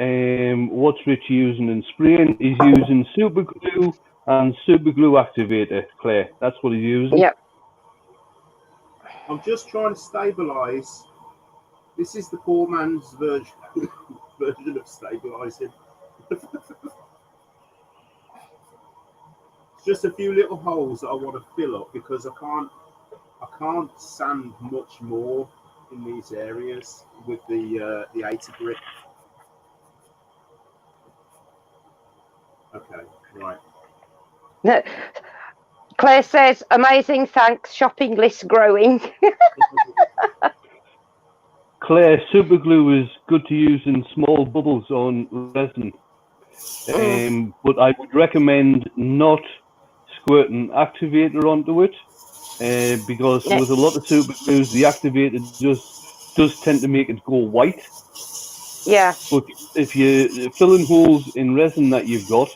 what's Rich using in spraying. He's using super glue and super glue activator, Claire. That's what he's using. Yep. I'm just trying to stabilise. This is the poor man's version of stabilising. It's just a few little holes that I want to fill up because I can't sand much more in these areas with the 80 grit. Okay, right. Claire says, amazing, thanks, shopping list growing. Claire, super glue is good to use in small bubbles on resin. But I would recommend not squirting activator onto it. Because with a lot of super glues, the activator does tend to make it go white. Yeah. But if you're filling holes in resin that you've got,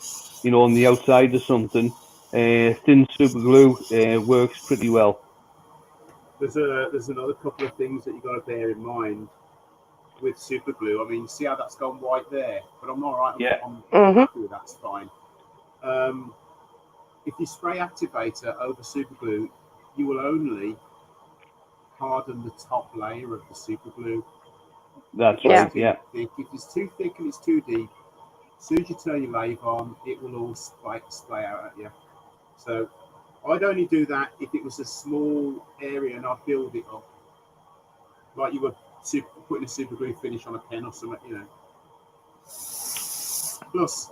on the outside or something, thin super glue works pretty well. There's another couple of things that you've got to bear in mind with super glue. I mean, see how that's gone white there? But I'm all right. I'm happy with that's fine. If you spray activator over super glue, you will only harden the top layer of the super glue. That's right, yeah. If it's too thick and it's too deep, as soon as you turn your lathe on, it will all splay out at you. So I'd only do that if it was a small area and I'd build it up. Like you were putting a super glue finish on a pen or something, Plus,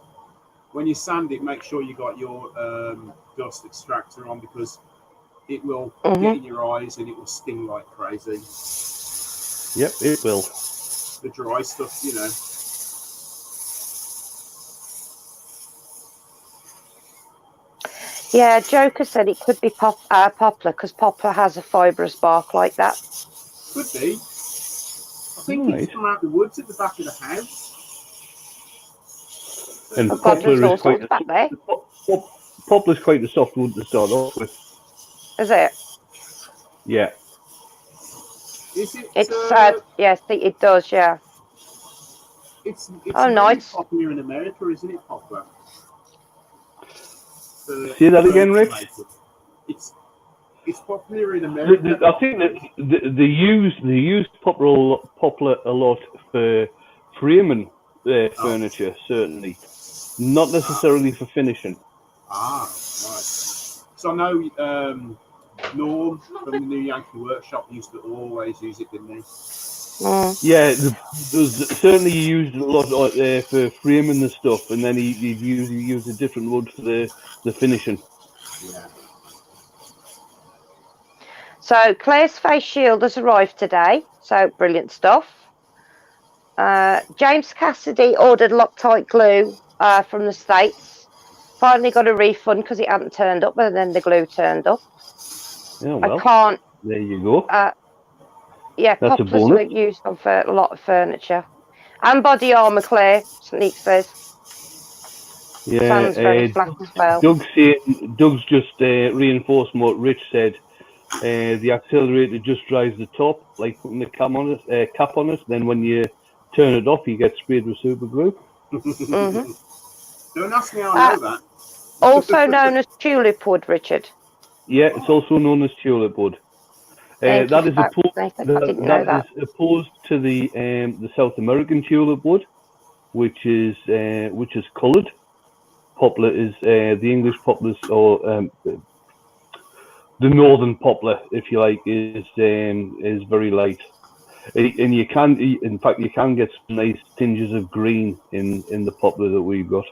when you sand it, make sure you got your dust extractor on because it will get in your eyes and it will sting like crazy. Yep, it will. The dry stuff, Yeah, Joker said it could be poplar because poplar has a fibrous bark like that. Could be. I think it's from out the woods at the back of the house. And poplar's quite a soft wood to start off with. Is it? Yeah. Is it? Yes, it does. Yeah. It's nice. Popular in America, isn't it, poplar? Say that again, Rick. It's popular in America. I think that they use poplar a lot for framing furniture, certainly. not necessarily for finishing. Ah, right. So I know Norm from the New Yankee Workshop used to always use it, didn't he? Yeah, there's certainly he used it a lot for framing the stuff, and then he'd use a different wood for the finishing. Yeah. So Claire's face shield has arrived today. So brilliant stuff. James Cassidy ordered Loctite glue from the States. Finally got a refund because it hadn't turned up, but then the glue turned up. Yeah, well, I can't. there you go. Yeah, That's a poplars bonus. are used on a lot of furniture. And body armour, Claire, Sneak says. Yeah, Sounds very flat as well. Doug's just reinforcing what Rich said. The accelerator just dries the top, like putting the cap on it. Then when you turn it off, you get sprayed with super glue. Mm-hmm. Don't ask me how I know that. Also known as tulip wood, Richard. Yeah, it's also known as tulip wood. Thank you That for is that, opposed. Nathan. I didn't know that. Is opposed to the South American tulip wood, which is coloured. Poplar is the English poplars, or the northern poplar, if you like, is very light. And you can, in fact, you can get some nice tinges of green in the poplar that we've got.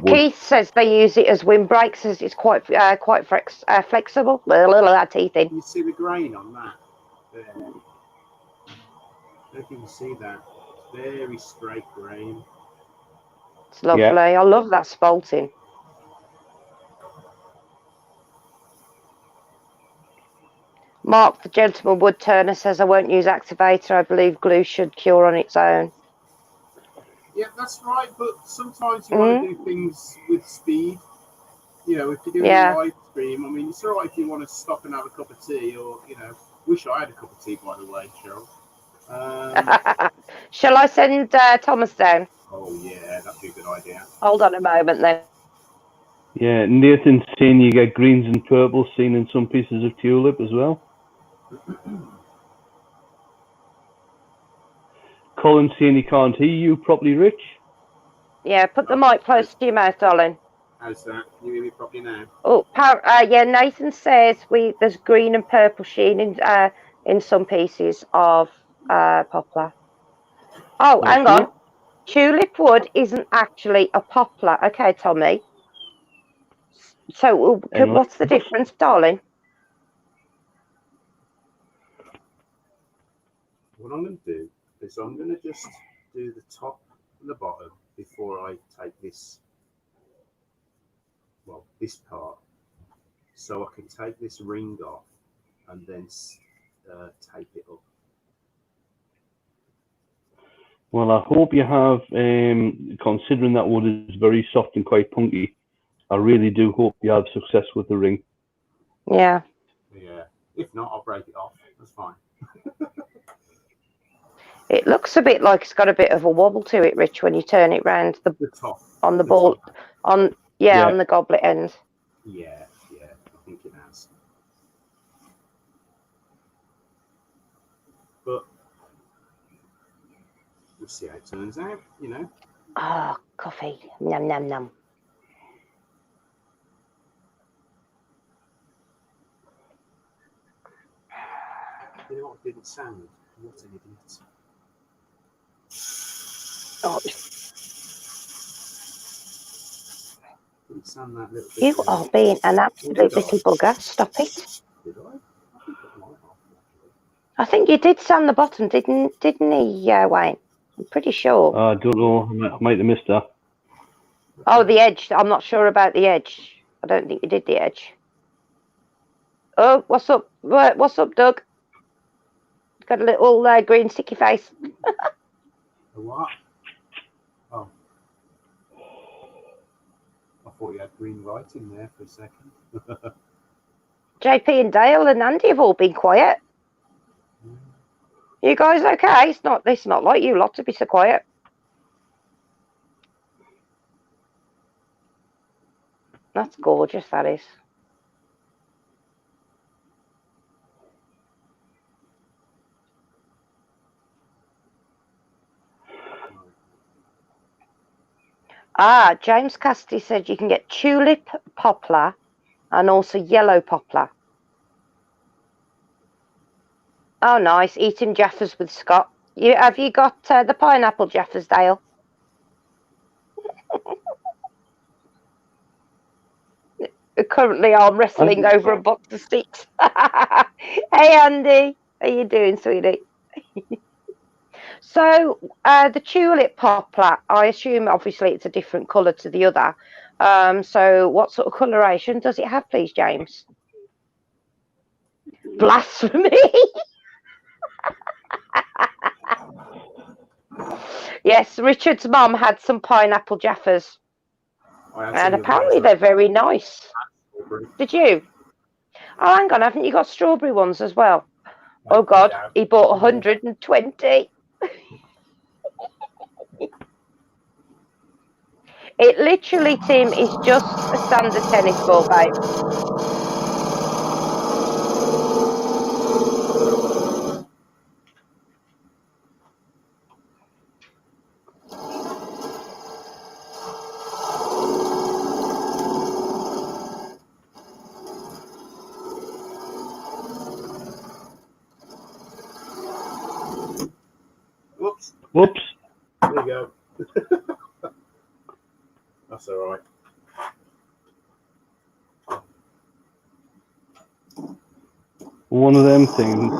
Keith says they use it as windbreaks, as it's quite flexible. Teeth in. You see the grain on that there. I don't know if you can see that. Very straight grain. It's lovely. Yeah. I love that spalting. Mark, the gentleman wood turner, says I won't use activator. I believe glue should cure on its own. Yeah, that's right. But sometimes you want to do things with speed. You know, if you're doing a live stream, I mean, it's all right if you want to stop and have a cup of tea, or wish I had a cup of tea, by the way, Cheryl. Shall I send Thomas down? Oh yeah, that'd be a good idea. Hold on a moment then. Yeah, Nathan's saying you get greens and purples seen in some pieces of tulip as well. Colin's saying he can't hear you properly, Rich. Yeah, put the mic close to your mouth, darling. How's that? Can you hear me properly now? Oh, yeah. Nathan says there's green and purple sheen in some pieces of poplar. Oh, hang on. Tulip wood isn't actually a poplar. Okay, Tommy. So what's the difference, darling? What I'm going to do is I'm going to just do the top and the bottom before I take this, this part. So I can take this ring off and then tape it up. Well, I hope you have, considering that wood is very soft and quite punky, I really do hope you have success with the ring. Yeah. Yeah. If not, I'll break it off. That's fine. It looks a bit like it's got a bit of a wobble to it, Rich, when you turn it round the top on the ball top. on the goblet end. Yeah, I think it has. But we'll see how it turns out, Ah, coffee. Nom, nom, nom. You know what didn't sound? What an idiot. Oh. Didn't sound that little bit. You are being an absolute little bugger. Stop it. Did I? I think I might have. I think you did sand the bottom, didn't he, Wayne? I'm pretty sure. I don't know. I might have missed that. Oh, the edge. I'm not sure about the edge. I don't think you did the edge. Oh, what's up? What's up, Doug? Got a little green sticky face. A what? Oh. I thought you had green writing there for a second. JP and Dale and Andy have all been quiet. You guys okay? It's not like you lot to be so quiet. That's gorgeous, that is. James Casti said you can get tulip, poplar, and also yellow poplar. Oh, nice. Eating Jaffas with Scott. Have you got the pineapple Jaffas, Dale? Currently arm wrestling over a box of sticks. Hey, Andy. How you doing, sweetie? So, the tulip poplar, I assume obviously it's a different colour to the other. So what sort of coloration does it have, please, James? Blasphemy! Yes, Richard's mum had some pineapple Jaffas. And apparently they're very nice. Did you? Oh, hang on, haven't you got strawberry ones as well? Oh, God, he bought 120. It literally, Tim, is just a standard tennis ball, babe. Whoops. There you go. That's all right. One of them things.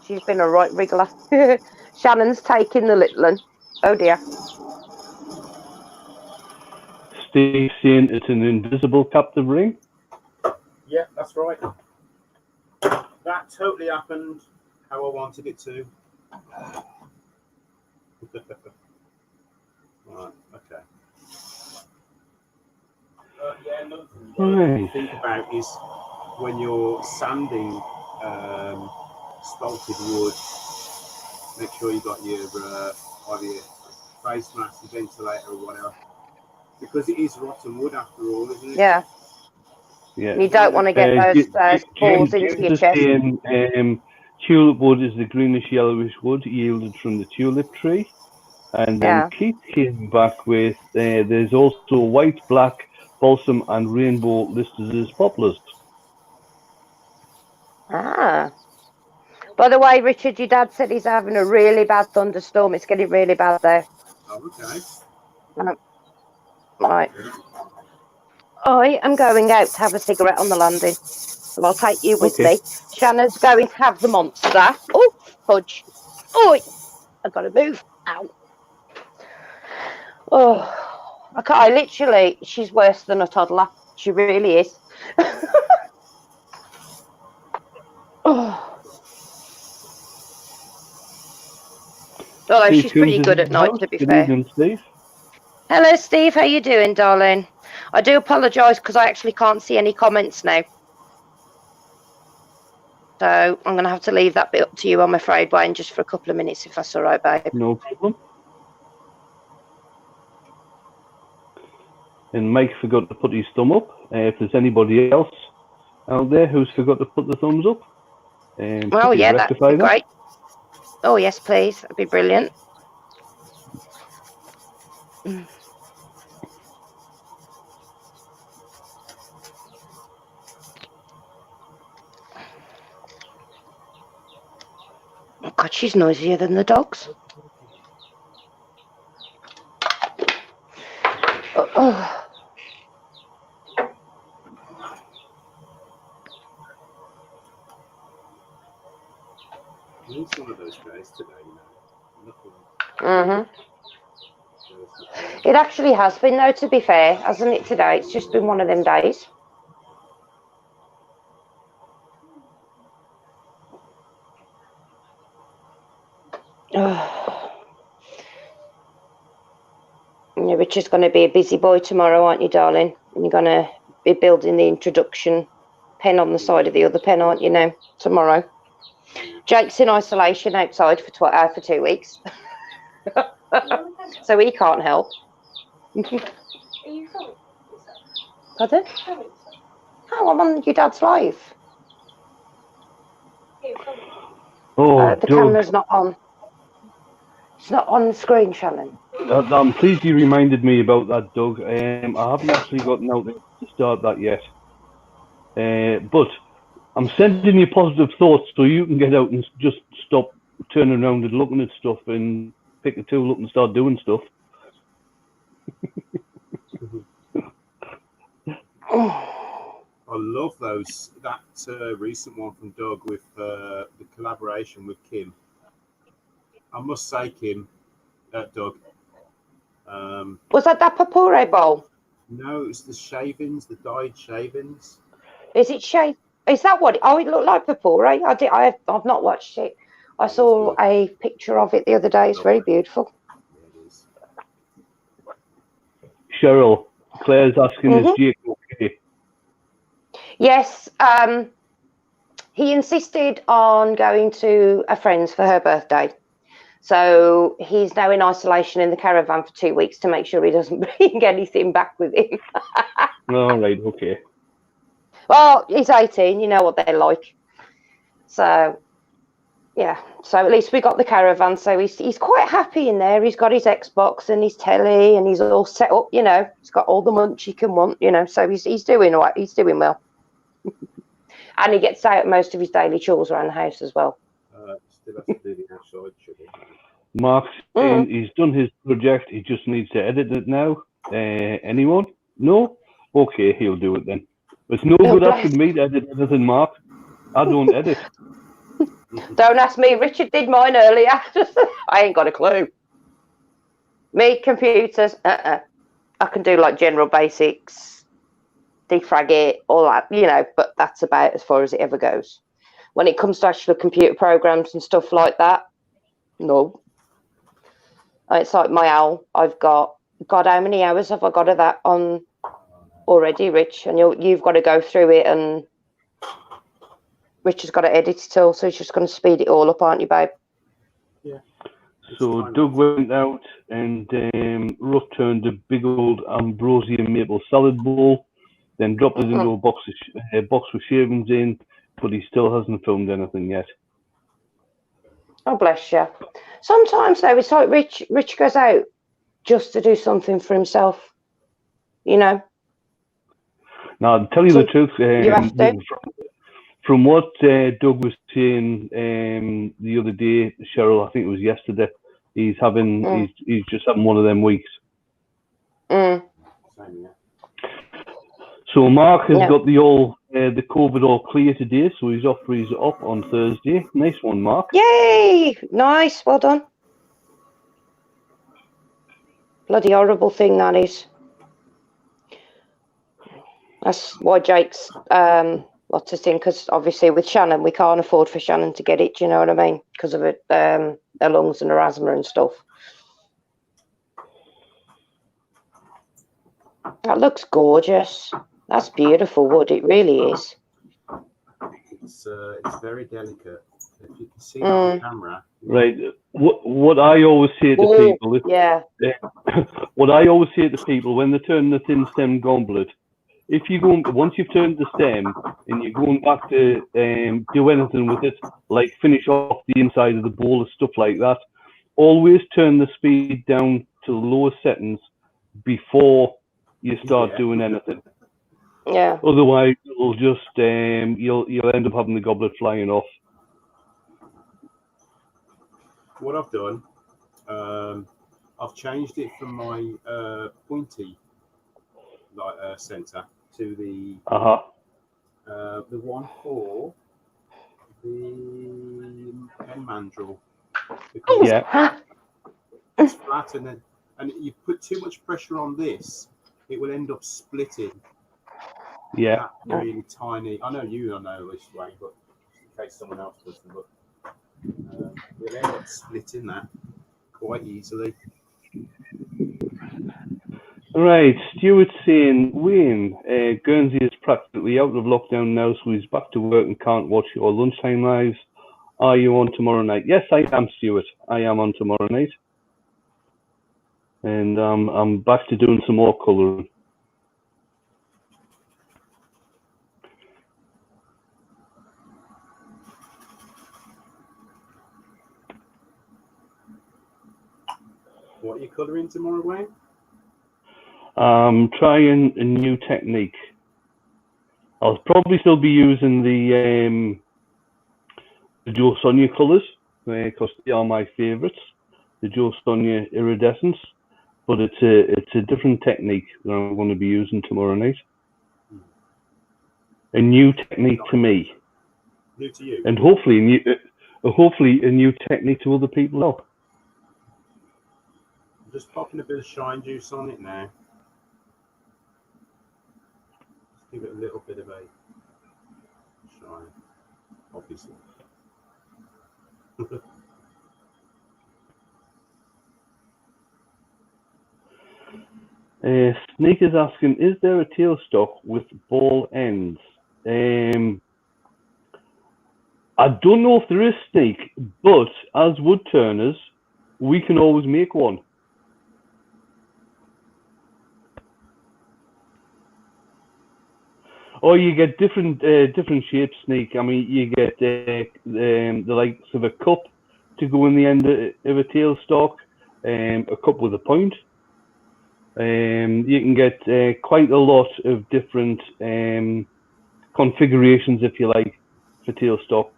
She's been a right wriggler. Shannon's taking the little one. Oh dear. Steve saying it's an invisible captive ring. Yeah, that's right. That totally happened how I wanted it to. Right, okay. Yeah, another thing to think about is when you're sanding spalted wood, make sure you got your either your face mask, your ventilator, or whatever, because it is rotten wood after all, isn't it? Yeah. Yeah. You don't want to get those balls into your chest. Tulip wood is the greenish yellowish wood yielded from the tulip tree. And then Keith came back with there's also white, black, balsam, and rainbow listed as poplars. By the way, Richard, your dad said he's having a really bad thunderstorm. It's getting really bad there. Oh, okay. Right. I am going out to have a cigarette on the landing. So I'll take you with me. Shannon's going to have the monster. Oh, fudge. Oh, I've got to move. Ow. Oh, I literally, she's worse than a toddler. She really is. Oh. Although she's pretty good at night, to be fair. Evening, Steve. Hello, Steve. How you doing, darling? I do apologise because I actually can't see any comments now. So I'm going to have to leave that bit up to you, I'm afraid, Wayne, just for a couple of minutes, if that's all right, babe. No problem. And Mike forgot to put his thumb up. If there's anybody else out there who's forgot to put the thumbs up, oh yeah, that'd be great. Oh yes, please, that'd be brilliant. Oh God, she's noisier than the dogs. Oh. It's one of those days today, you know. It actually has been, though, to be fair, hasn't it, today? It's just been one of them days. Yeah, Richard's going to be a busy boy tomorrow, aren't you, darling? And you're going to be building the introduction pen on the side of the other pen, aren't you, now, tomorrow? Jake's in isolation outside for 2 weeks, so he can't help. Are you filming? Pardon? Oh, I'm on your dad's live. Oh, The Doug, camera's not on. It's not on the screen, Shannon. I'm pleased you reminded me about that, Doug. I haven't actually gotten out to start that yet. But I'm sending you positive thoughts so you can get out and just stop turning around and looking at stuff and pick a tool up and start doing stuff. I love that recent one from Doug with the collaboration with Kim. I must say, Kim, Doug. Was that Papore bowl? No, it's the shavings, the dyed shavings. Is it shave? Is that what? Oh, it looked like Papore. I've not watched it. I saw a picture of it the other day. It's very beautiful. Yeah, it is. Cheryl, Claire's asking, is Jake okay? Yes. He insisted on going to a friend's for her birthday. So he's now in isolation in the caravan for 2 weeks to make sure he doesn't bring anything back with him. All right, okay. Well, he's 18, you know what they're like. So, yeah. So at least we got the caravan. So he's quite happy in there. He's got his Xbox and his telly and he's all set up, you know. He's got all the munch he can want, you know. So he's doing all right. He's doing well. And he gets out most of his daily chores around the house as well. Still has to do the outside, should he? Mark's saying he's done his project. He just needs to edit it now. Anyone? No? Okay, he'll do it then. It's no good asking me to edit anything, Mark. I don't edit. Don't ask me. Richard did mine earlier. I ain't got a clue. Me, computers, I can do like general basics, defrag it, all that, you know, but that's about as far as it ever goes. When it comes to actual computer programs and stuff like that, no. It's like my owl. I've got, God, how many hours have I got of that on already, Rich? And you've got to go through it, and Rich has got to edit it all, so he's just going to speed it all up, aren't you, babe? Yeah. So Doug went out and Ruth turned a big old ambrosia maple salad bowl, then dropped it into a box with shavings in, but he still hasn't filmed anything yet. Oh, bless you. Sometimes, though, it's like Rich goes out just to do something for himself, you know? Now, I'll tell you the truth. You have to. From what Doug was saying the other day, Cheryl, I think it was yesterday, he's just having one of them weeks. So Mark has got the COVID all clear today, so he's off for his op on Thursday. Nice one, Mark. Yay! Nice, well done. Bloody horrible thing that is. That's why Jake's lots of things, because obviously with Shannon, we can't afford for Shannon to get it, do you know what I mean? Because of it, her lungs and her asthma and stuff. That looks gorgeous. That's beautiful wood, it really is. It's very delicate. If you can see that on camera. Right. What I always say to people, what I always say to people when they turn the thin stem goblet, if you go once you've turned the stem and you're going back to do anything with it, like finish off the inside of the bowl or stuff like that, always turn the speed down to the lowest settings before you start doing anything. Yeah. Otherwise, it'll just you'll end up having the goblet flying off. What I've done, I've changed it from my pointy center to the one for the pen mandrel. Because it's flat, and you put too much pressure on this, it will end up splitting. Yeah. That really tiny. I know you don't know this way, but in case someone else doesn't, but you'll end up splitting that quite easily. Right, Stuart's saying, Wayne, Guernsey is practically out of lockdown now, so he's back to work and can't watch your lunchtime lives. Are you on tomorrow night? Yes, I am, Stuart. I am on tomorrow night. And I'm back to doing some more colouring. What are you colouring tomorrow, Wayne? I'm trying a new technique. I'll probably still be using the Joe Sonia colours because they are my favourites, the Joe Sonia iridescence. But it's a different technique that I'm going to be using tomorrow night. A new technique to me. New to you. And hopefully a new technique to other people as well. I'm just popping a bit of shine juice on it now. Just give it a little bit of a shine, obviously. Snake is asking, is there a tailstock with ball ends? I don't know if there is, Snake, but as wood turners, we can always make one. Or you get different shapes, Snake. I mean, you get the likes of a cup to go in the end of a tailstock, a cup with a point. You can get quite a lot of different configurations, if you like, for tailstocks.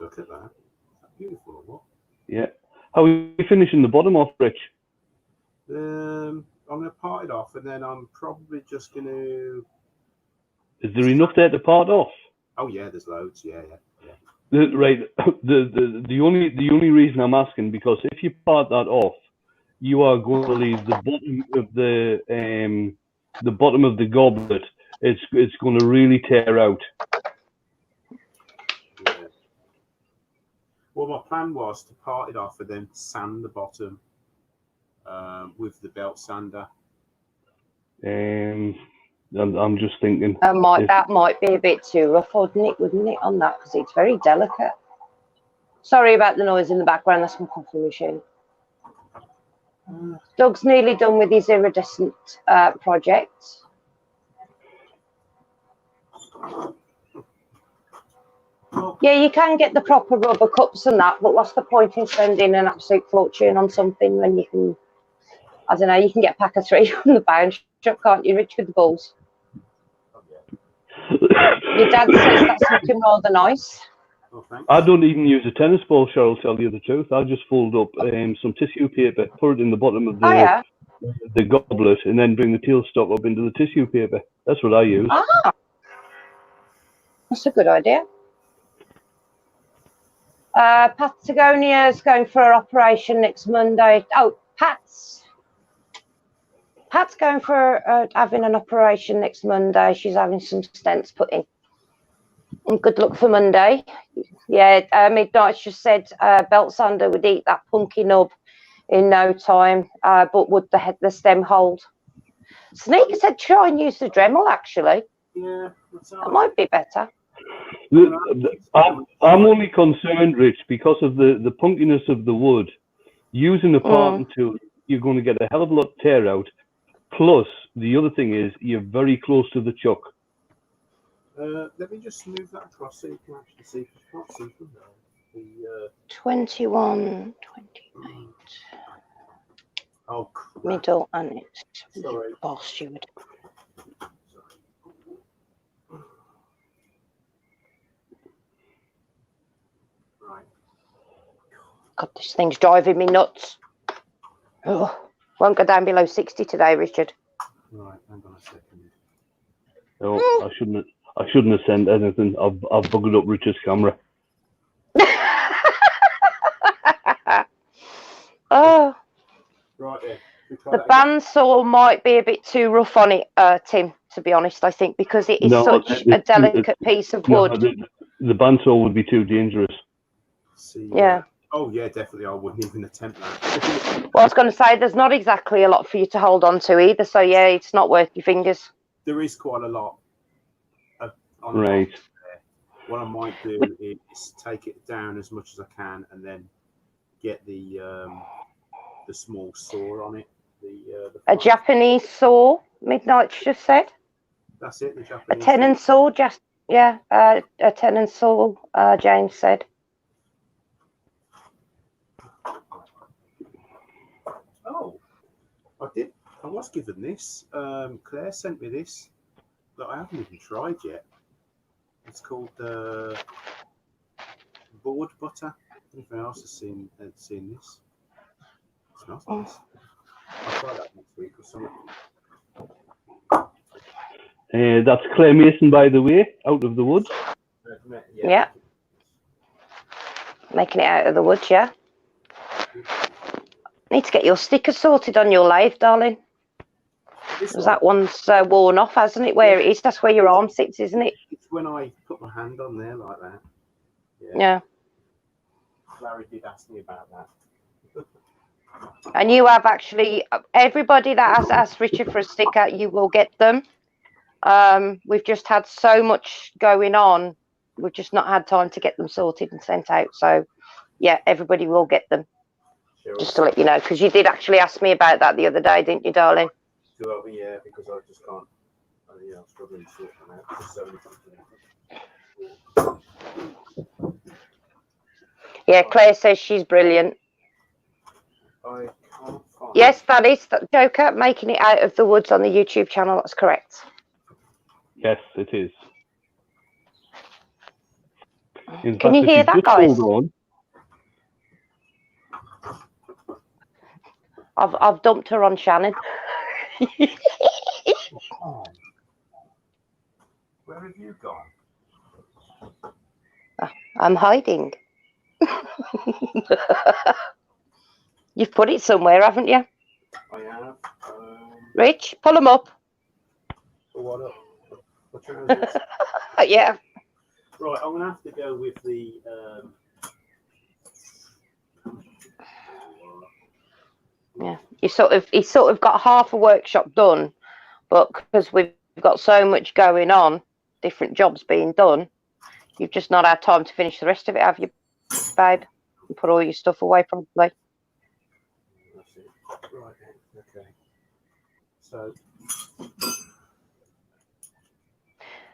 Look at that. Is that beautiful or what? Yeah. How are you finishing the bottom off, Rich? I'm going to part it off, and then I'm probably just going to... Is there enough there to part off? Oh yeah, there's loads. Yeah. Right. The only reason I'm asking, because if you part that off, you are going to leave the bottom of the goblet. It's going to really tear out. Yeah. Well, my plan was to part it off and then sand the bottom with the belt sander. I'm just thinking. That might be a bit too rough, wouldn't it, on that? Because it's very delicate. Sorry about the noise in the background. That's my coffee machine. Doug's nearly done with his iridescent project. Yeah, you can get the proper rubber cups and that, but what's the point in spending an absolute fortune on something when you can, I don't know, you can get a pack of 3 from the bound shop, can't you, Rich, with the balls? Your dad says that's looking rather nice. Oh, thanks. I don't even use a tennis ball, Cheryl, tell you the truth. I just fold up some tissue paper, put it in the bottom of the goblet, and then bring the tailstock up into the tissue paper. That's what I use. Ah, that's a good idea. Patagonia's going for an operation next Monday. Oh, Pat's going for having an operation next Monday. She's having some stents put in. And good luck for Monday. Yeah, Midnight's just said belt sander would eat that punky nub in no time, but would the stem hold? Sneaker said try and use the Dremel, actually. Yeah, that might be better. I'm only concerned, Rich, because of the punkiness of the wood. Using a parting tool, you're going to get a hell of a lot of tear out. Plus, the other thing is you're very close to the chuck. Let me just move that across so you can actually see. You can't see from there. 21, 28. Oh, crap. Middle and it's Sorry. boss steward. Right. God, this thing's driving me nuts. Oh, won't go down below 60 today, Richard. Right, hang on a second. Oh, I shouldn't have sent anything. I've buggered up Richard's camera. Oh. Right then. The bandsaw might be a bit too rough on it, Tim, to be honest, I think, because it is such a delicate piece of wood. The bandsaw would be too dangerous. See, yeah. Oh yeah, definitely. I wouldn't even attempt that. Well, I was going to say there's not exactly a lot for you to hold on to either. So yeah, it's not worth your fingers. There is quite a lot. On the Right. box there. What I might do is take it down as much as I can, and then get the small saw on it. The A Japanese saw, Midnight's just said. That's it. The A Japanese. tenon saw, just yeah, a tenon saw. James said. Oh, I did. I was given this. Claire sent me this that I haven't even tried yet. It's called board butter. Anyone else has seen this? It smells nice. I'll try that next week or something. That's Claire Mason, by the way, out of the woods. Yeah. Making it out of the woods, yeah. Need to get your stickers sorted on your lathe, darling. Because that one's worn off, hasn't it? Where it is, that's where your arm sits, isn't it? It's when I put my hand on there like that. Yeah. Larry did ask me about that. And you have actually, everybody that has asked Richard for a sticker, you will get them. We've just had so much going on. We've just not had time to get them sorted and sent out. So, yeah, everybody will get them. Sure. Just to let you know, because you did actually ask me about that the other day, didn't you, darling? Yeah, because I just can't. I'm struggling to sort them out. There's so many. Yeah, Claire says she's brilliant. I can't find. Yes, that is Joker making it out of the woods on the YouTube channel. That's correct. Yes, it is. In Can fact, you if hear that, just guys? hold on. I've dumped her on Shannon. Oh. Where have you gone? I'm hiding. You've put it somewhere, haven't you? I have. Rich, pull them up. What up? What trousers? Yeah. Right, I'm gonna have to go with the. Yeah, he's sort of got half a workshop done, but because we've got so much going on, different jobs being done, you've just not had time to finish the rest of it, have you, babe? And put all your stuff away, probably. That's it. Right then. Okay. So.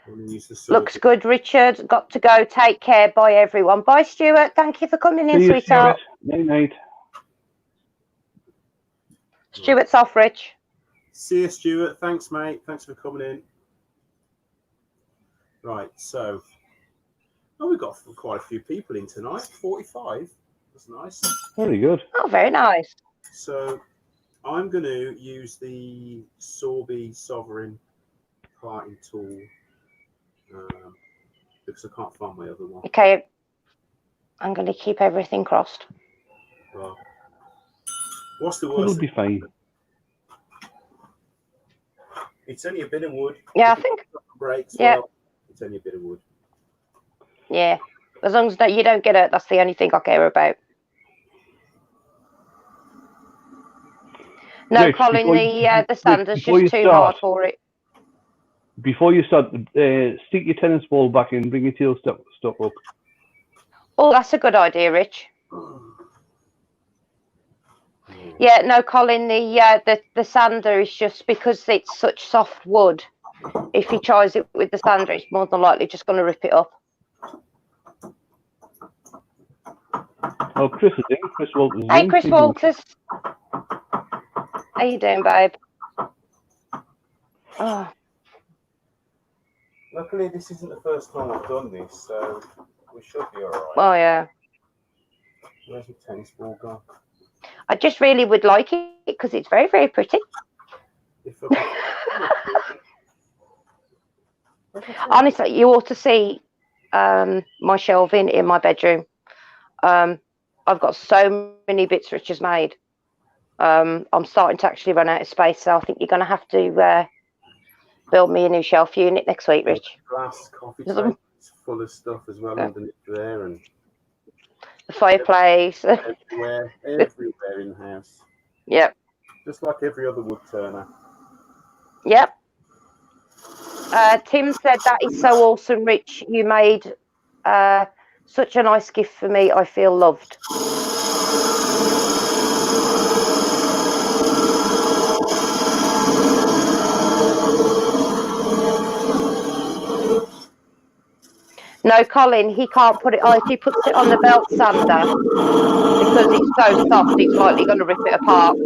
I'm gonna use the saw. Looks good, Richard. Got to go. Take care. Bye, everyone. Bye, Stuart. Thank you for coming in, See you, sweetheart. Night night. Stuart's off, Rich. See you, Stuart. Thanks, mate. Thanks for coming in. Right, so we've got quite a few people in tonight. 45. That's nice. Very good. Oh, very nice. So I'm going to use the Sorby Sovereign parting tool because I can't find my other one. Okay. I'm going to keep everything crossed. Well, what's the It'll worst? be fine. It's only a bit of wood. Yeah, If I think. it breaks, Yeah. well, it's only a bit of wood. Yeah. As long as you don't get hurt, that's the only thing I care about. No, Rich, Colin, the sander's before just you too hard start- for it. Before you start, stick your tennis ball back in, bring your tail stuck up. Oh, that's a good idea, Rich. Yeah, no, Colin, the sander is just because it's such soft wood. If he tries it with the sander, it's more than likely just going to rip it up. Oh, Chris is in. Chris Walters. Hey, in. Chris He's Walters. How you doing, babe? Oh, Luckily, this isn't the first time I've done this, so we should be all right. oh yeah. Where's my tennis ball gone? I just really would like it because it's very, very pretty. If I Honestly, you ought to see my shelving in my bedroom. I've got so many bits Rich has made. I'm starting to actually run out of space, so I think you're going to have to build me a new shelf unit next week, Rich. glass coffee Doesn't- tray, it's full of stuff as well underneath there, and The fireplace. Everywhere in the house. Yep. Just like every other wood turner. Yep. Tim said that is so awesome, Rich. You made such a nice gift for me. I feel loved. No, Colin, he can't put it on. If he puts it on the belt sander, because it's so soft, it's likely going to rip it apart.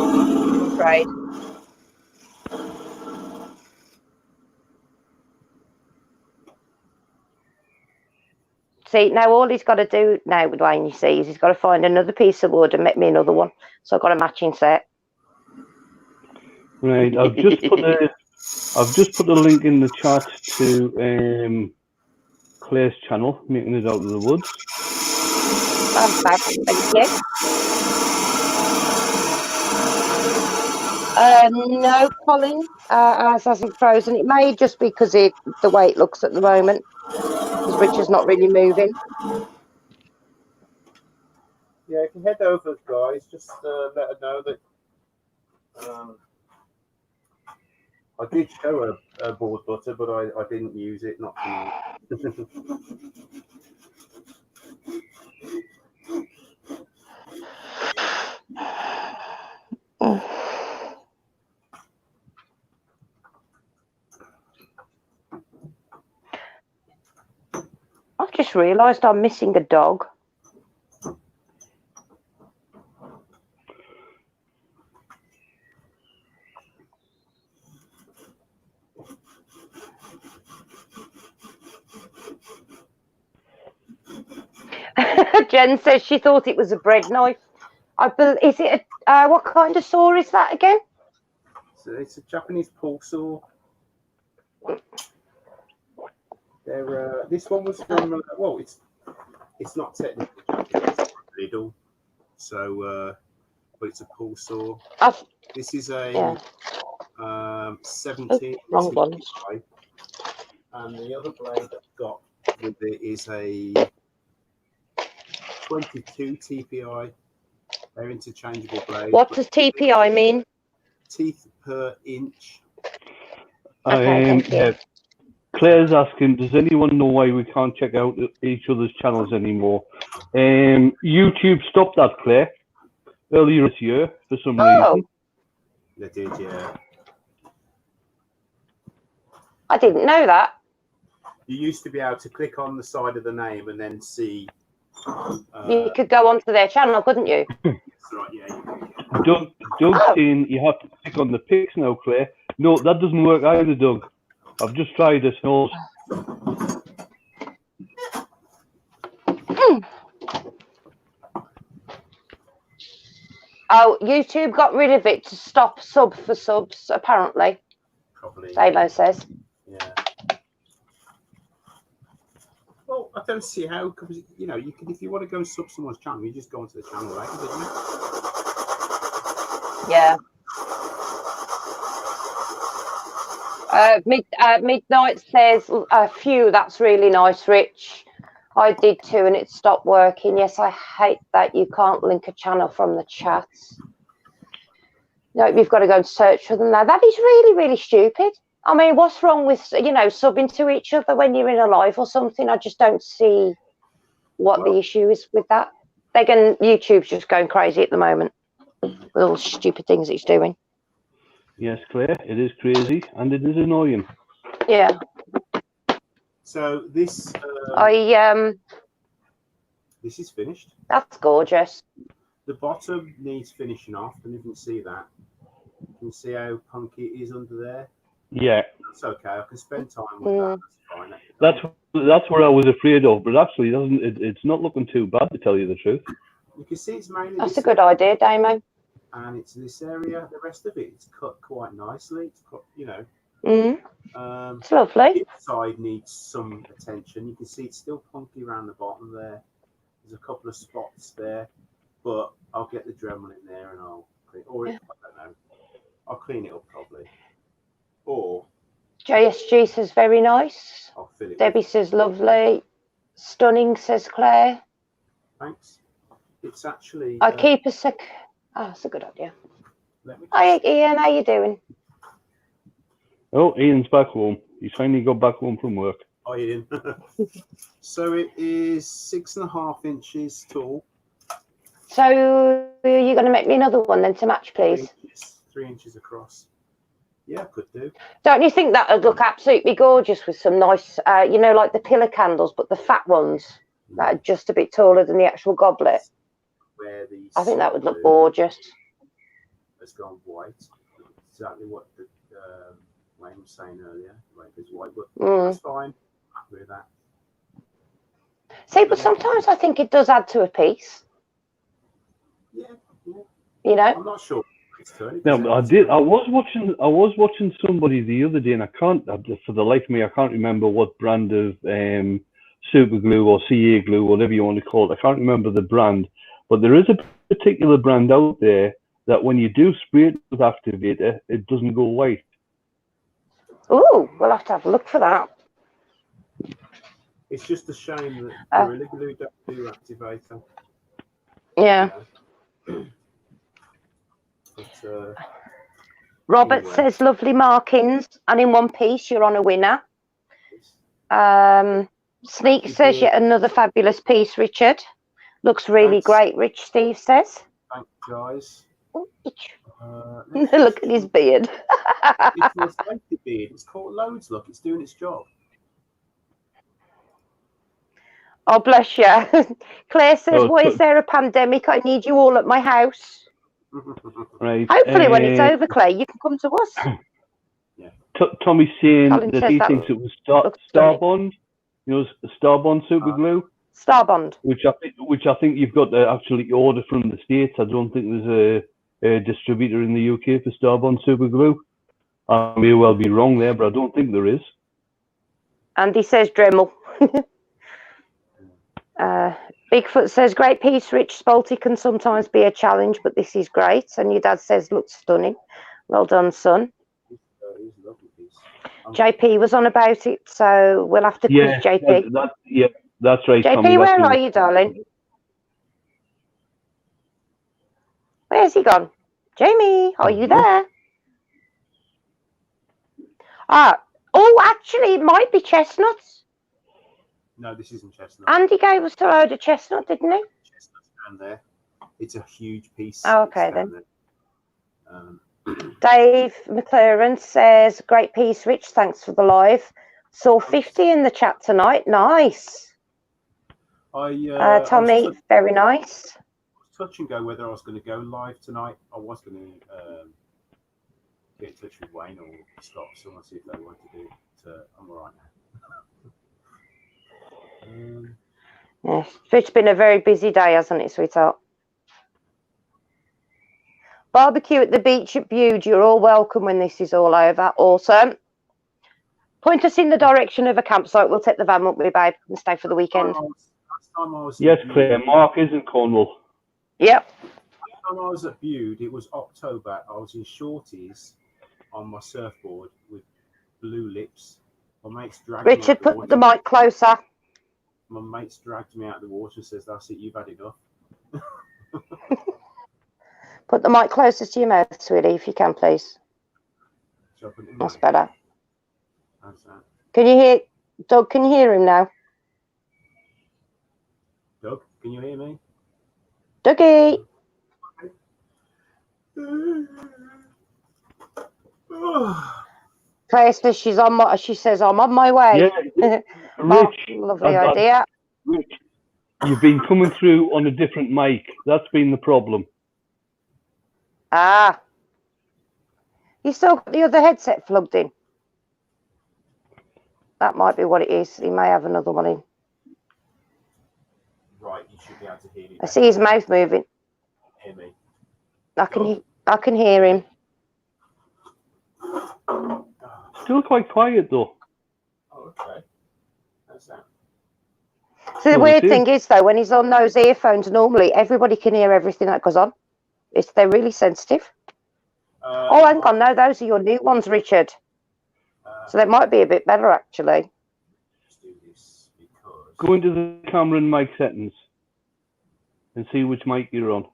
I'm afraid. See, now all he's got to do now, Dwayne, you see, is he's got to find another piece of wood and make me another one. So I've got a matching set. Right, I've just put the link in the chat to Claire's channel, making it out of the woods. Thank you. No, Colin, ours hasn't frozen. It may just because the way it looks at the moment, because Richard's not really moving. Yeah, if you head over, guys, just let her know that I did show a board butter, but I didn't use it, not for I've just realised I'm missing a dog. Jen says she thought it was a bread knife. Is it what kind of saw is that again? So it's a Japanese pull saw. This one was from well, it's not technically Japanese, it's Lidl, so but it's a pull saw. This is a 17 wrong one. And the other blade I've got with it is a 22 TPI. They're interchangeable blades. What does TPI mean? Teeth per inch. Yeah. Claire's asking, does anyone know why we can't check out each other's channels anymore? YouTube stopped that, Claire, earlier this year for some reason. They did, yeah. I didn't know that. You used to be able to click on the side of the name and then see. You could go onto their channel, couldn't you? That's right, yeah. Doug's saying you have to click on the pics now, Claire. No, that doesn't work either, Doug. I've just tried it. No. Oh, YouTube got rid of it to stop sub for subs, apparently. Probably. Damo says. Yeah. Well, I don't see how, because you know, you can, if you want to go and sub someone's channel, you just go onto the channel later, don't you? Yeah. Midnight says a few. That's really nice, Rich. I did too, and it stopped working. Yes, I hate that you can't link a channel from the chats. No, you've got to go and search for them now. That is really, really stupid. I mean, what's wrong with, you know, subbing to each other when you're in a live or something? I just don't see what the issue is with that. YouTube's just going crazy at the moment with all the stupid things it's doing. Yes, Claire, it is crazy and it is annoying. Yeah. So this this is finished. That's gorgeous. The bottom needs finishing off, and you can see that. You can see how punky it is under there. Yeah. That's okay. I can spend time with that. That's fine. That's what I was afraid of, but actually it's not looking too bad, to tell you the truth. You can see it's mainly. That's a good idea, Damo. And it's this area. The rest of it, it's cut quite nicely. It's cut, you know. It's lovely. The inside needs some attention. You can see it's still punky around the bottom there. There's a couple of spots there, but I'll get the Dremel in there and I'll clean. Or I don't know. I'll clean it up probably. Or JSG says very nice. I'll fill it. Debbie says lovely. Stunning, says Claire. Thanks. It's actually. I keep a sec. Oh, that's a good idea. Let me Hi, Ian. How you doing? Oh, Ian's back home. He's finally got back home from work. Oh, Ian. So it is 6.5 inches tall. So you're going to make me another one then to match, please? 3 inches across. Yeah, could do. Don't you think that would look absolutely gorgeous with some nice, you know, like the pillar candles, but the fat ones that are just a bit taller than the actual goblet? Where the I think that would look blue gorgeous. has gone white. Exactly what the Wayne was saying earlier. Like it's white, but that's fine. Happy with that. See, but sometimes I think it does add to a piece. Yeah. You know. I'm not sure. No, I was watching somebody the other day, and I can't, for the life of me, I can't remember what brand of super glue or CA glue, whatever you want to call it. I can't remember the brand, but there is a particular brand out there that when you do spray it with activator, it doesn't go white. Ooh, we'll have to have a look for that. It's just a shame that Gorilla Glue don't do activator. Yeah. But, Robert says lovely markings, and in one piece you're on a winner. Sneak says yet another fabulous piece, Richard. Looks really great, Rich, Steve says. Thanks, guys. Look at his beard. It's a safety beard. It's called loads. Look, it's doing its job. Oh, bless you. Claire says, why is there a pandemic? I need you all at my house. Right. Hopefully, when it's over, Claire, you can come to us. Yeah. Tommy's saying Colin that says he that thinks it was Starbond. You know, Starbond super glue. Starbond. Which I think you've got to actually order from the States. I don't think there's a distributor in the UK for Starbond super glue. I may well be wrong there, but I don't think there is. Andy says Dremel. Bigfoot says, great piece, Rich. Spalty can sometimes be a challenge, but this is great. And your dad says, looks stunning. Well done, son. JP was on about it, so we'll have to quiz JP. That's right, JP, Tommy. where are you, darling? Where's he gone? Jamie, are you there? Oh, actually, it might be chestnuts. No, this isn't chestnut. Andy gave us a load of chestnut, didn't he? Chestnut's down there. It's a huge piece. Oh, okay, then. Dave McLaren says, great piece, Rich. Thanks for the live. Saw 50 in the chat tonight. Nice. Tommy, very nice. Touch and go whether I was going to go live tonight. I was going to get in touch with Wayne or Scott, someone, see if they want to do it. I'm all right now. Yes, it's been a very busy day, hasn't it, sweetheart? Barbecue at the beach at Bude. You're all welcome when this is all over. Awesome. Point us in the direction of a campsite. We'll take the van, won't we, babe, and stay for the weekend. Yes, Claire. Mark is in Cornwall. Yep. Last time I was at Bude, it was October. I was in shorties on my surfboard with blue lips. My mates dragged me Richard, out the put water. the mic closer. My mates dragged me out of the water and says, that's it, you've had enough. Put the mic closer to your mouth, sweetie, if you can, please. That's better. How's that? Can you hear, Doug, can you hear him now? Doug, can you hear me? Dougie! Claire says she says, I'm on my way. Yeah. Mark, Rich, lovely idea. Rich, you've been coming through on a different mic. That's been the problem. Ah. You still got the other headset plugged in? That might be what it is. He may have another one in. Right, you should be able to hear me. I see his mouth moving. Hear me. I can hear him. Still quite quiet though. Oh, okay. How's that? So the weird thing is, though, when he's on those earphones, normally everybody can hear everything that goes on. They're really sensitive. Oh, hang on, no, those are your new ones, Richard. So that might be a bit better, actually. Let's do this because... Go into the camera and mic settings. and see which mic you're on.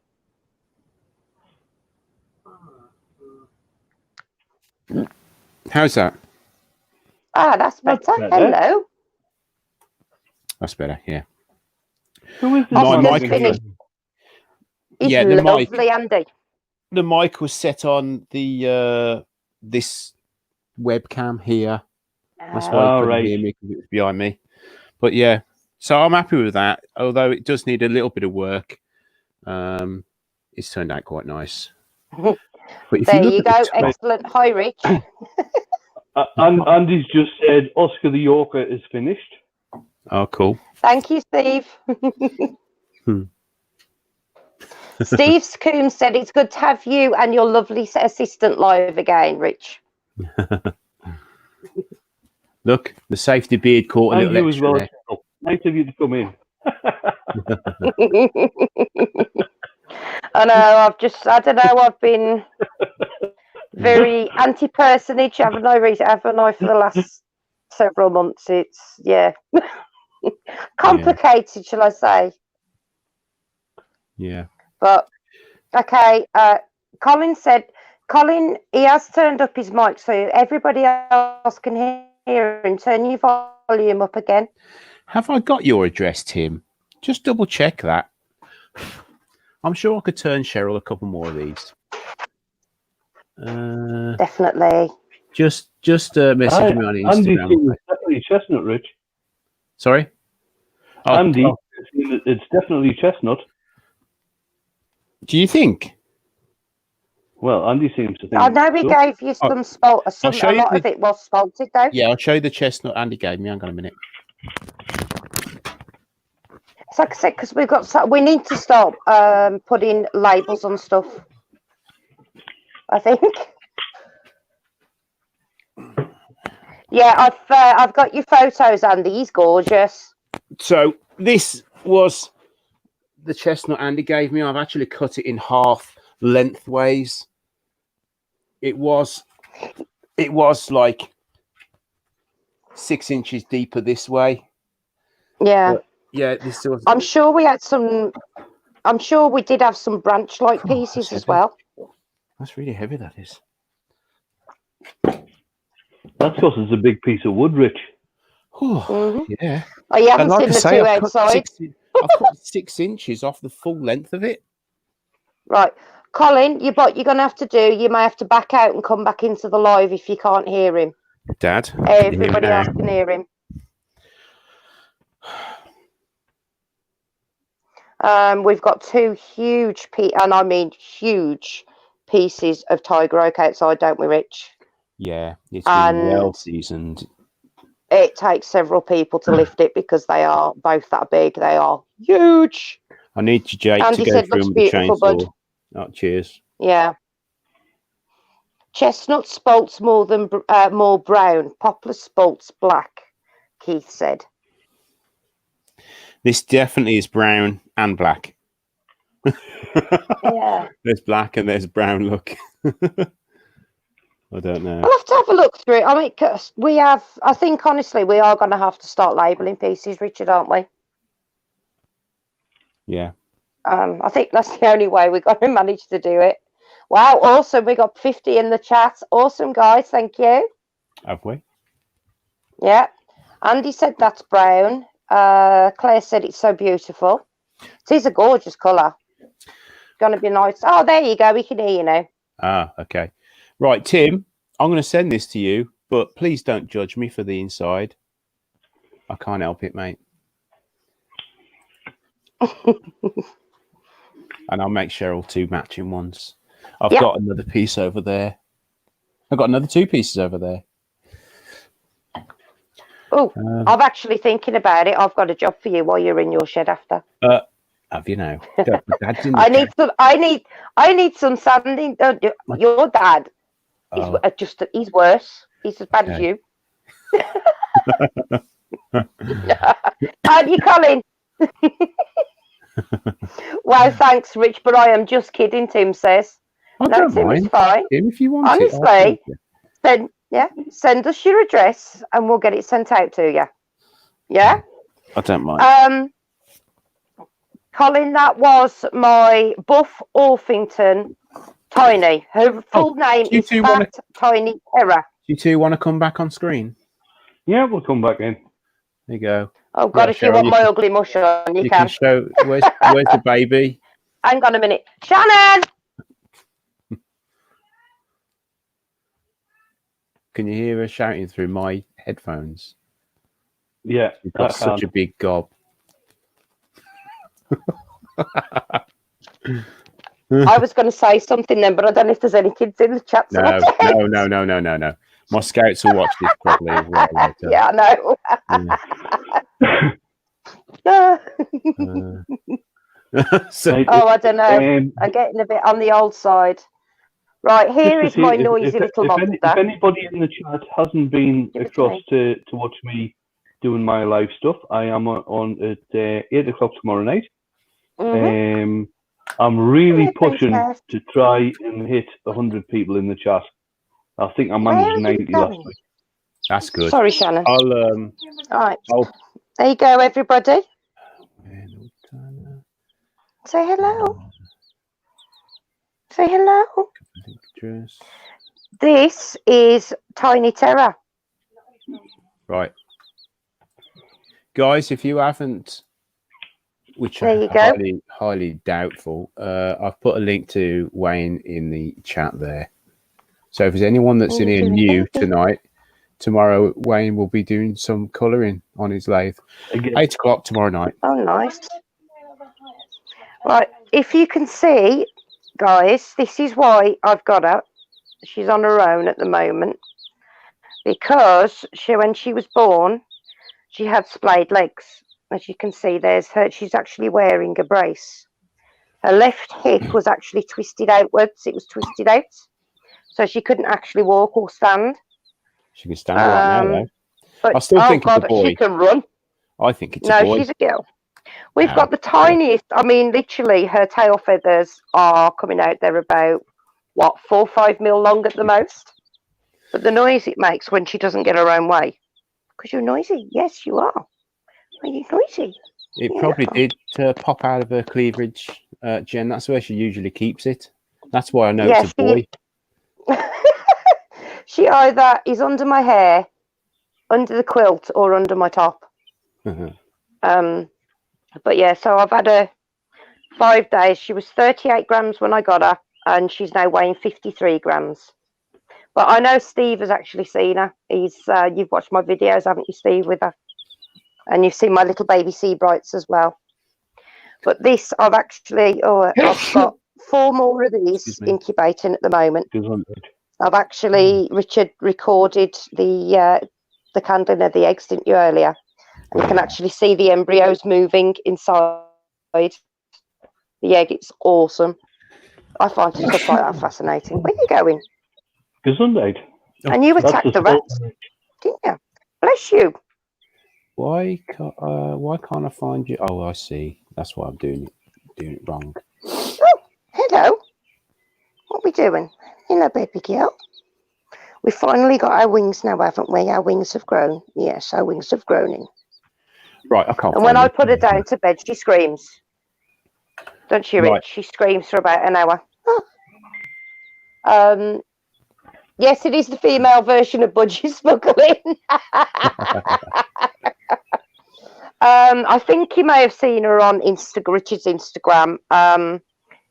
How's that? Ah, that's That's better. better. Hello. That's better. Yeah. Who is this My man? Oscar's finished. He's Yeah, the mic. lovely, Andy. The mic was set on the this webcam here. That's why you Oh, couldn't right. hear me because it was behind me. But yeah, so I'm happy with that. Although it does need a little bit of work. It's turned out quite nice. But if There look you at the go. top- Excellent. Hi, Rich. And Andy's just said Oscar the Yorker is finished. Oh, cool. Thank you, Steve. Steve Coombs said it's good to have you and your lovely assistant live again, Rich. Look, the safety beard caught a And little you as extra well. there. Cheryl. Nice of you to come in. I know, I don't know, I've been very anti-personage, haven't I, for the last several months? It's, complicated, shall I say. Yeah. But, okay, Colin, he has turned up his mic, so everybody else can hear him. Turn your volume up again. Have I got your address, Tim? Just double check that. I'm sure I could turn Cheryl a couple more of these. Definitely. Just message me on Andy Instagram. seems definitely chestnut, Rich. Sorry? Oh, Andy, it's definitely chestnut. do you think? Well, Andy seems to think. I know we so. gave you some I'll show a you lot the- of it was spalted though. Yeah, I'll show you the chestnut Andy gave me. Hang on a minute. It's like I said, because we need to stop putting labels on stuff. I think. Yeah, I've got your photos, Andy. He's gorgeous. So this was the chestnut Andy gave me. I've actually cut it in half lengthways. It was like 6 inches deeper this way. Yeah. Yeah, this was. I'm sure we did have some branch-like Oh, pieces that's as well. That's really heavy. That is. That's because it's a big piece of wood, Rich. Oh, yeah. Oh, you haven't And like seen I the say, two I've cut outside? I've cut 6 inches off the full length of it. Right. Colin, what you're going to have to do, you may have to back out and come back into the live if you can't hear him. Dad, can you hear me Everybody now? else can hear him. We've got two huge, and I mean huge, pieces of tiger oak outside, don't we, Rich? Yeah, it's been well seasoned. It takes several people to lift it because they are both that big. They are huge. I need you, Jake, Andy to go said, through looks with the beautiful, bud. chainsaw. Oh, cheers. Yeah. Chestnut spalts more brown. Poplar spalts black, Keith said. This definitely is brown and black. Yeah. There's black and there's brown. Look. I don't know. I'll have to have a look through it. I mean, 'cause I think, honestly, we are going to have to start labelling pieces, Richard, aren't we? Yeah. I think that's the only way we're going to manage to do it. Wow, awesome. We got 50 in the chat. Awesome, guys. Thank you. Have we? Yeah. Andy said that's brown. Claire said it's so beautiful. It is a gorgeous colour. Going to be nice. Oh, there you go. We can hear you now. Ah, okay. Right, Tim, I'm going to send this to you, but please don't judge me for the inside. I can't help it, mate. And I'll make Cheryl 2 matching ones. I've got another piece over there. I've got another 2 pieces over there. Oh, I'm actually thinking about it. I've got a job for you while you're in your shed after. Have you now? I need some sanding. Your dad he's worse. He's as bad as you. Aren't you, Colin? Wow, thanks, Rich, but I am just kidding, Tim says. I No, don't Tim, mind. it's fine. Tim, if you want Honestly, it. send us your address and we'll get it sent out to you. Yeah? I don't mind. Colin, that was my Buff Orpington Tiny. Her full name you is two Fat wanna- Tiny Terror. Do you two want to come back on screen? Yeah, we'll come back in. There you go. Oh, God, Yeah, if you Cheryl, want you my can- ugly mush on, you You can. can show where's the baby. Hang on a minute. Shannon! Can you hear her shouting through my headphones? Yeah, She's got such a big gob. I was going to say something then, but I don't know if there's any kids in the chat. So No. My scouts will watch this probably as well later. Yeah, I know. So, Oh, I don't know. Um, I'm getting a bit on the old side. Right, here just is to my see noisy little monster. if anybody in the chat hasn't been Give it to across to watch me doing my live stuff, I am on at 8 o'clock tomorrow night. Mhm. I'm really Yeah, pushing princess. to try and hit 100 people in the chat. I think I Where managed are you 90 last going? week. that's good. Sorry, Shannon. I'll All right. I'll There you go, everybody. Say hello. Say hello. address. This is Tiny Terror. Right. Guys, if you haven't, which There you are go. highly doubtful, I've put a link to Wayne in the chat there. So if there's anyone that's in Are you here doing new anything? tonight, tomorrow Wayne will be doing some colouring on his lathe. Again, 8 o'clock tomorrow night. Oh, nice. Right, if you can see, guys, this is why I've got her. She's on her own at the moment because when she was born, she had splayed legs. As you can see, there's her. She's actually wearing a brace. Her left hip was actually twisted outwards. It was twisted out, so she couldn't actually walk or stand. She can stand right now, though. But I still think it's a God, boy. she can run. I think it's No, a boy. she's a girl. We've No, got the tiniest. I mean, literally, her tail feathers are coming out. They're about 4 or 5 mil long at the most. But the noise it makes when she doesn't get her own way. Because you're noisy. Yes, you are. Are you noisy? It Yeah. probably did pop out of her cleavage, Jen. That's where she usually keeps it. That's why I know Yes, it's a boy. She either is under my hair, under the quilt, or under my top. But yeah, so I've had her 5 days. She was 38 grams when I got her, and she's now weighing 53 grams. But I know Steve has actually seen her. He's you've watched my videos, haven't you, Steve, with her? And you've seen my little baby Seabrights as well. But this, I've got 4 more of these Excuse me. incubating at the moment. 200. I've actually, Richard recorded the candling of the eggs, didn't you, earlier? And you can actually see the embryos moving inside the egg. It's awesome. I find stuff like that fascinating. Where are you going? Gesundheit. And you That's attacked the sport. rats, didn't you? Bless you. Why can't I find you? Oh, I see. That's why I'm doing it wrong. Oh, hello. What are we doing? Hello, baby girl. We finally got our wings now, haven't we? Our wings have grown. Yes, our wings have grown in. Right, I can't. And when find I you. put her down to bed, she screams. Don't she, Rich? Right. She screams for about an hour. Yes, it is the female version of Budgie Smuggling. I think you may have seen her on Richard's Instagram.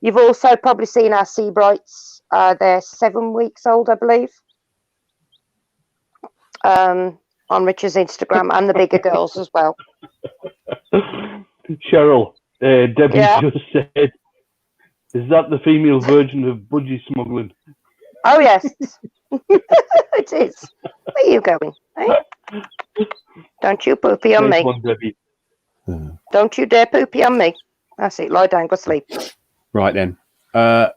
You've also probably seen our Seabrights. They're 7 weeks old, I believe. On Richard's Instagram, and the bigger girls as well. Cheryl, Debbie Yeah. just said, is that the female version of Budgie Smuggling? Oh, yes. It is. Where are you going? Eh? Don't you poopy on Nice me. one, Debbie. Don't you dare poopy on me. That's it. Lie down, go sleep. Right then.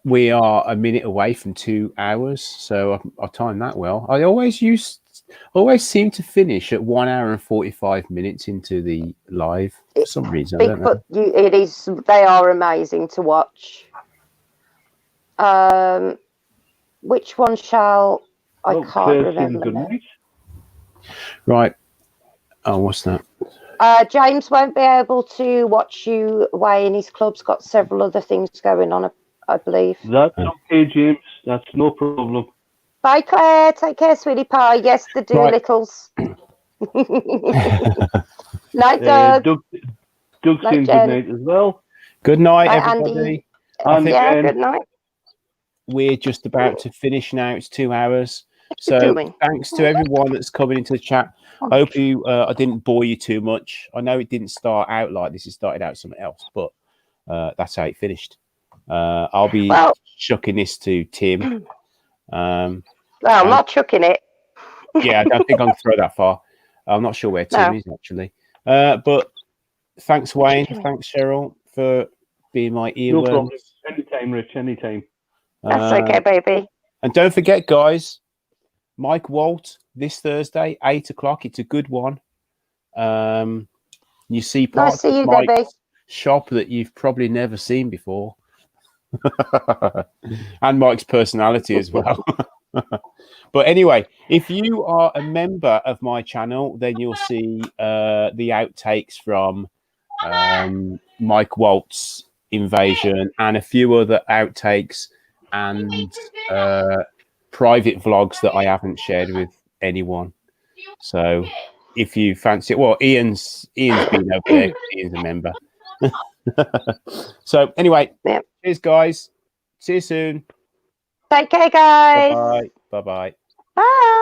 We are a minute away from 2 hours, so I timed that well. I always seem to finish at 1 hour and 45 minutes into the live for some reason. I don't know. Bigfoot, they are amazing to watch. Which one shall I Oh, can't Claire's saying remember good now. night. Right. Oh, what's that? James won't be able to watch you, Wayne. His club's got several other things going on, I believe. That's okay, James. That's no problem. Bye, Claire. Take care, sweetie pie. Yes, the Doolittles. Night, Doug. Doug's Night, saying good Jen. night as well. Good night, Night, everybody. Andy. And Jen. Good night. We're just about to finish now. It's 2 hours. So doing? thanks to everyone that's coming into the chat. I hope I didn't bore you too much. I know it didn't start out like this. It started out something else, but that's how it finished. I'll be chucking this to Tim. I'm not chucking it. Yeah, I don't think I can throw that far. I'm not sure where Tim is actually. But thanks, Wayne. Thanks, Cheryl, for being my earworm. No problem. Anytime, Rich. Anytime. That's okay, baby. And don't forget, guys, Mike Walt this Thursday, 8 o'clock. It's a good one. You see parts of Mike's shop that you've probably never seen before. And Mike's personality as well. But anyway, if you are a member of my channel, then you'll see the outtakes from Mike Walt's invasion and a few other outtakes and private vlogs that I haven't shared with anyone. So if you fancy it, well, Ian's been over there. Ian's a member. So anyway, cheers, guys. See you soon. Take care, guys. Bye-bye. Bye-bye. Bye.